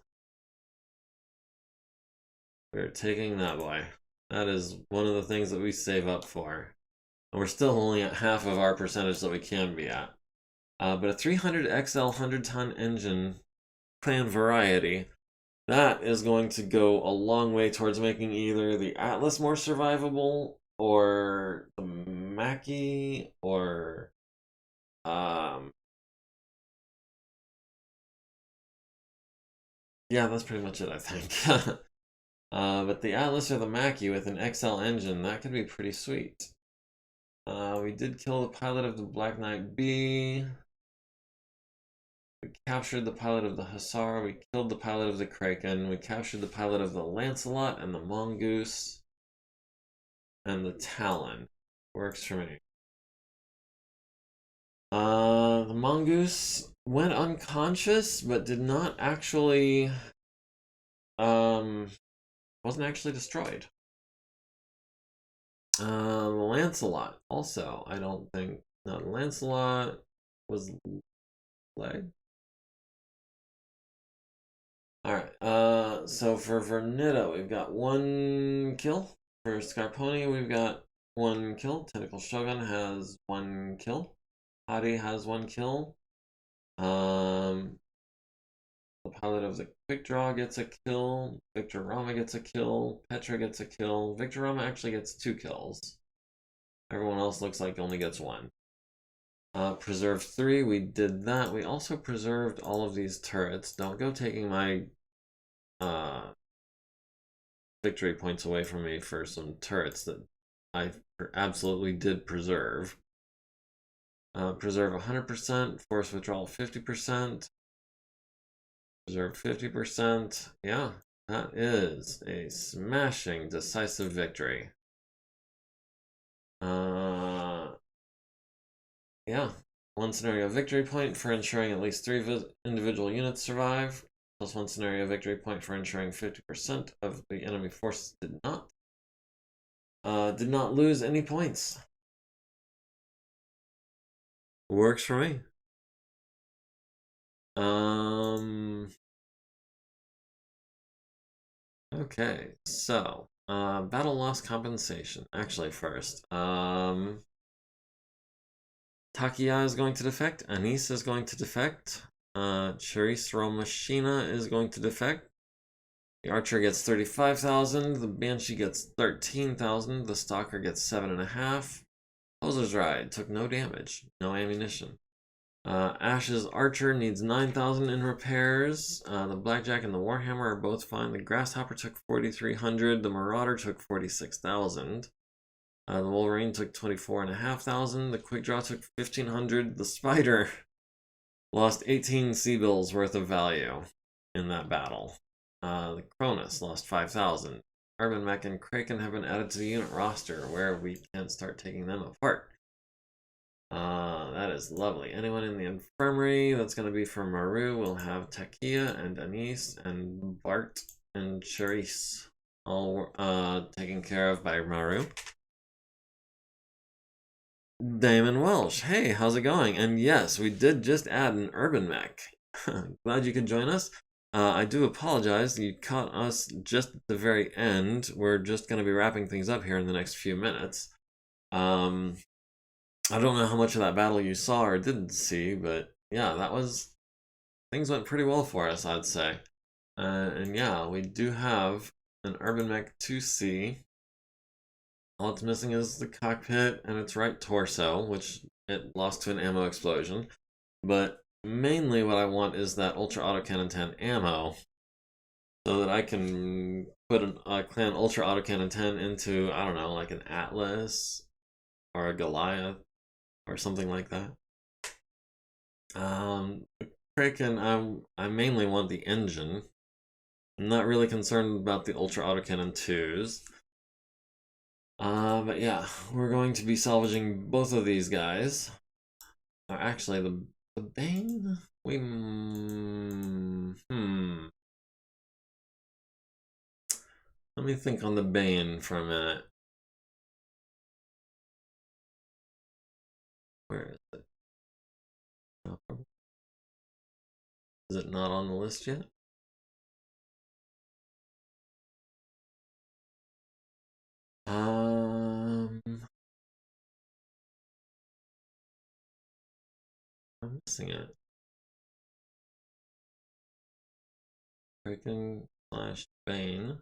We're taking that boy. That is one of the things that we save up for. And we're still only at half of our percentage that we can be at. But a 300 XL 100-ton engine, plan variety, that is going to go a long way towards making either the Atlas more survivable, or the Mackie, or yeah, that's pretty much it, I think. But the Atlas or the Mackie with an XL engine, that could be pretty sweet. We did kill the pilot of the Black Knight B. We captured the pilot of the Hussar. We killed the pilot of the Kraken. We captured the pilot of the Lancelot and the Mongoose. And the Talon. Works for me. The mongoose went unconscious, but did not actually, wasn't actually destroyed. Lancelot also, I don't think, not Lancelot was leg. Alright, so for Vernita, we've got 1 kill. For Scarponi, we've got 1 kill. Tentacle Shogun has 1 kill. Hadi has 1 kill. The pilot of the Quick Draw gets a kill. Victor Rama gets a kill. Petra gets a kill. Victor Rama actually gets 2 kills. Everyone else looks like only gets 1. Preserve 3, we did that. We also preserved all of these turrets. Don't go taking my victory points away from me for some turrets that I absolutely did preserve. Preserve 100%, force withdrawal 50%, preserve 50%. Yeah, that is a smashing decisive victory. Yeah, 1 scenario victory point for ensuring at least 3 individual units survive, plus 1 scenario victory point for ensuring 50% of the enemy forces did not lose any points. Works for me. Okay, so battle loss compensation. Actually, first, Takia is going to defect. Anis is going to defect. Charisse Romashina is going to defect. The Archer gets 35,000. The Banshee gets 13,000. The Stalker gets 7.5. Poser's Ride took no damage, no ammunition. Ash's Archer needs 9,000 in repairs. The Blackjack and the Warhammer are both fine. The Grasshopper took 4,300. The Marauder took 46,000. The Wolverine took 24,500. The Quick Draw took 1,500. The Spider lost 18 Sea-Bills worth of value in that battle. The Cronus lost 5,000. MegaMek and Kraken have been added to the unit roster where we can start taking them apart. That is lovely. Anyone in the infirmary, that's going to be for Maru. We'll have Takia and Anis and Bart and Charisse, all taken care of by Maru. Damon Welsh, hey, how's it going? And yes, we did just add an urban mech. Glad you could join us. I do apologize, you caught us just at the very end. We're just going to be wrapping things up here in the next few minutes. I don't know how much of that battle you saw or didn't see, but yeah, things went pretty well for us, I'd say. And yeah, we do have an Urban Mech 2C. All it's missing is the cockpit and its right torso, which it lost to an ammo explosion. But mainly what I want is that Ultra Autocannon 10 ammo, so that I can put a Clan Ultra Autocannon 10 into, I don't know, like an Atlas or a Goliath or something like that. Kraken, I mainly want the engine. I'm not really concerned about the Ultra Autocannon 2s. But yeah, we're going to be salvaging both of these guys. Actually, the Bane, Let me think on the Bane for a minute. Where is it? Is it not on the list yet? I'm missing it. Kraken / Bane.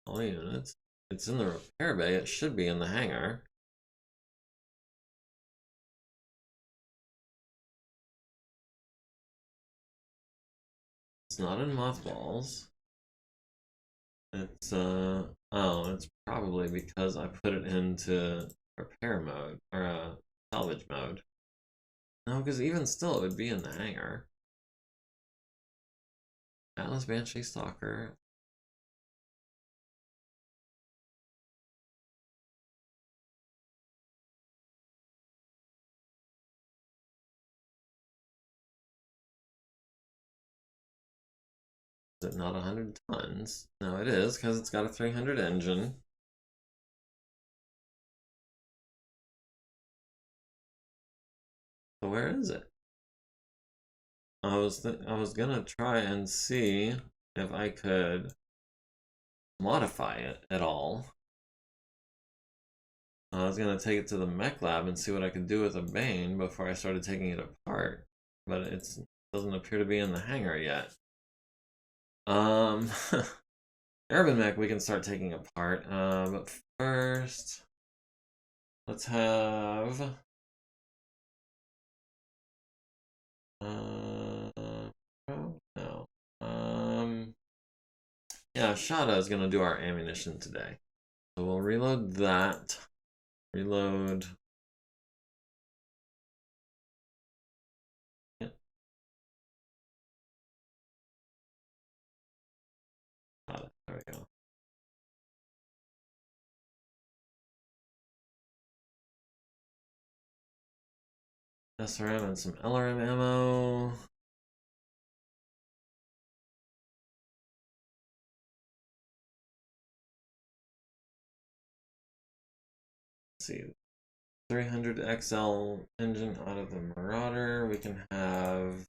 All units. It's in the repair bay. It should be in the hangar. It's not in mothballs. It's it's probably because I put it into repair mode or salvage mode. No, because even still, it would be in the hangar. Atlas Banshee Stalker. Is it not 100 tons? No, it is, because it's got a 300 engine. So where is it? I was gonna try and see if I could modify it at all. I was gonna take it to the mech lab and see what I could do with a Bane before I started taking it apart, but it doesn't appear to be in the hangar yet. Urban Mech we can start taking apart, but first let's have oh no. Yeah, Shada is gonna do our ammunition today. So we'll reload that. Reload. Yep. Got it. There we go. SRM and some LRM ammo. Let's see. 300 XL engine out of the Marauder. We can have.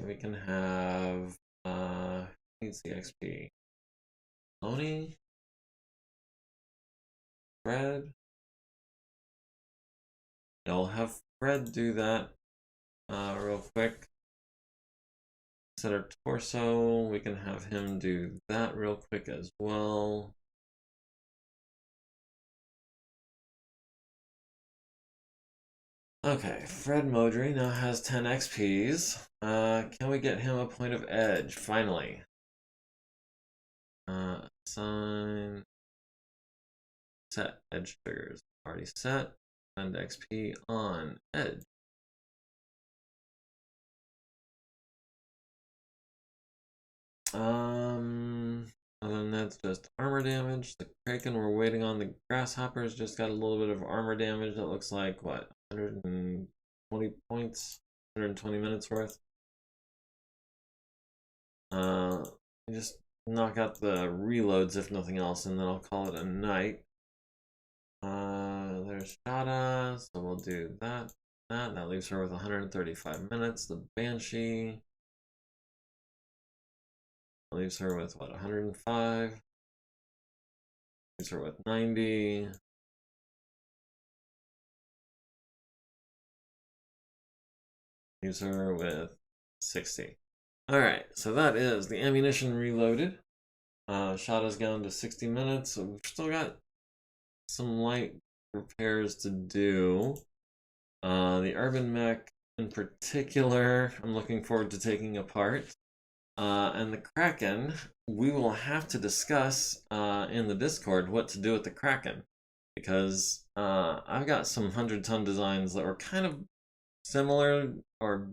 We can have. Needs the XP. Oni. Fred. Yeah, we'll have Fred do that real quick. Set our torso. We can have him do that real quick as well. Okay, Fred Modry now has 10 XPs. Can we get him a point of edge? Finally. Assign. Set edge triggers. Already set. Send XP on edge. And then that's just armor damage. The Kraken we're waiting on. The Grasshoppers just got a little bit of armor damage. That looks like what, 120 points, 120 minutes worth. Just knock out the reloads if nothing else, and then I'll call it a night. There's Shada, so we'll do that. That leaves her with 135 minutes. The Banshee leaves her with what, 105? Leaves her with 90. Leaves her with 60. Alright, so that is the ammunition reloaded. Shada's gone to 60 minutes, so we've still got some light repairs to do. The Urban Mech in particular, I'm looking forward to taking apart. And the Kraken, we will have to discuss in the Discord what to do with the Kraken. Because I've got some 100-ton designs that were kind of similar or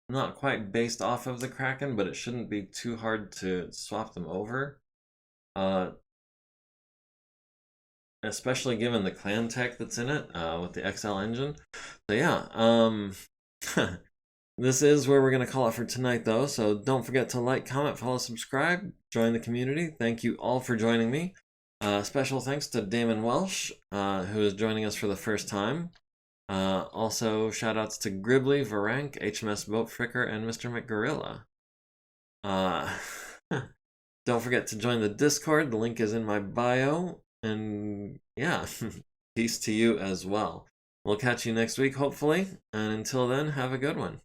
not quite based off of the Kraken, but it shouldn't be too hard to swap them over. Especially given the clan tech that's in it with the XL engine. So yeah, this is where we're going to call it for tonight, though. So don't forget to like, comment, follow, subscribe, join the community. Thank you all for joining me. Special thanks to Damon Welsh, who is joining us for the first time. Also, shout outs to Gribbly, Varank, HMS Boat Fricker, and Mr. McGorilla. Don't forget to join the Discord. The link is in my bio. And yeah, peace to you as well. We'll catch you next week, hopefully. And until then, have a good one.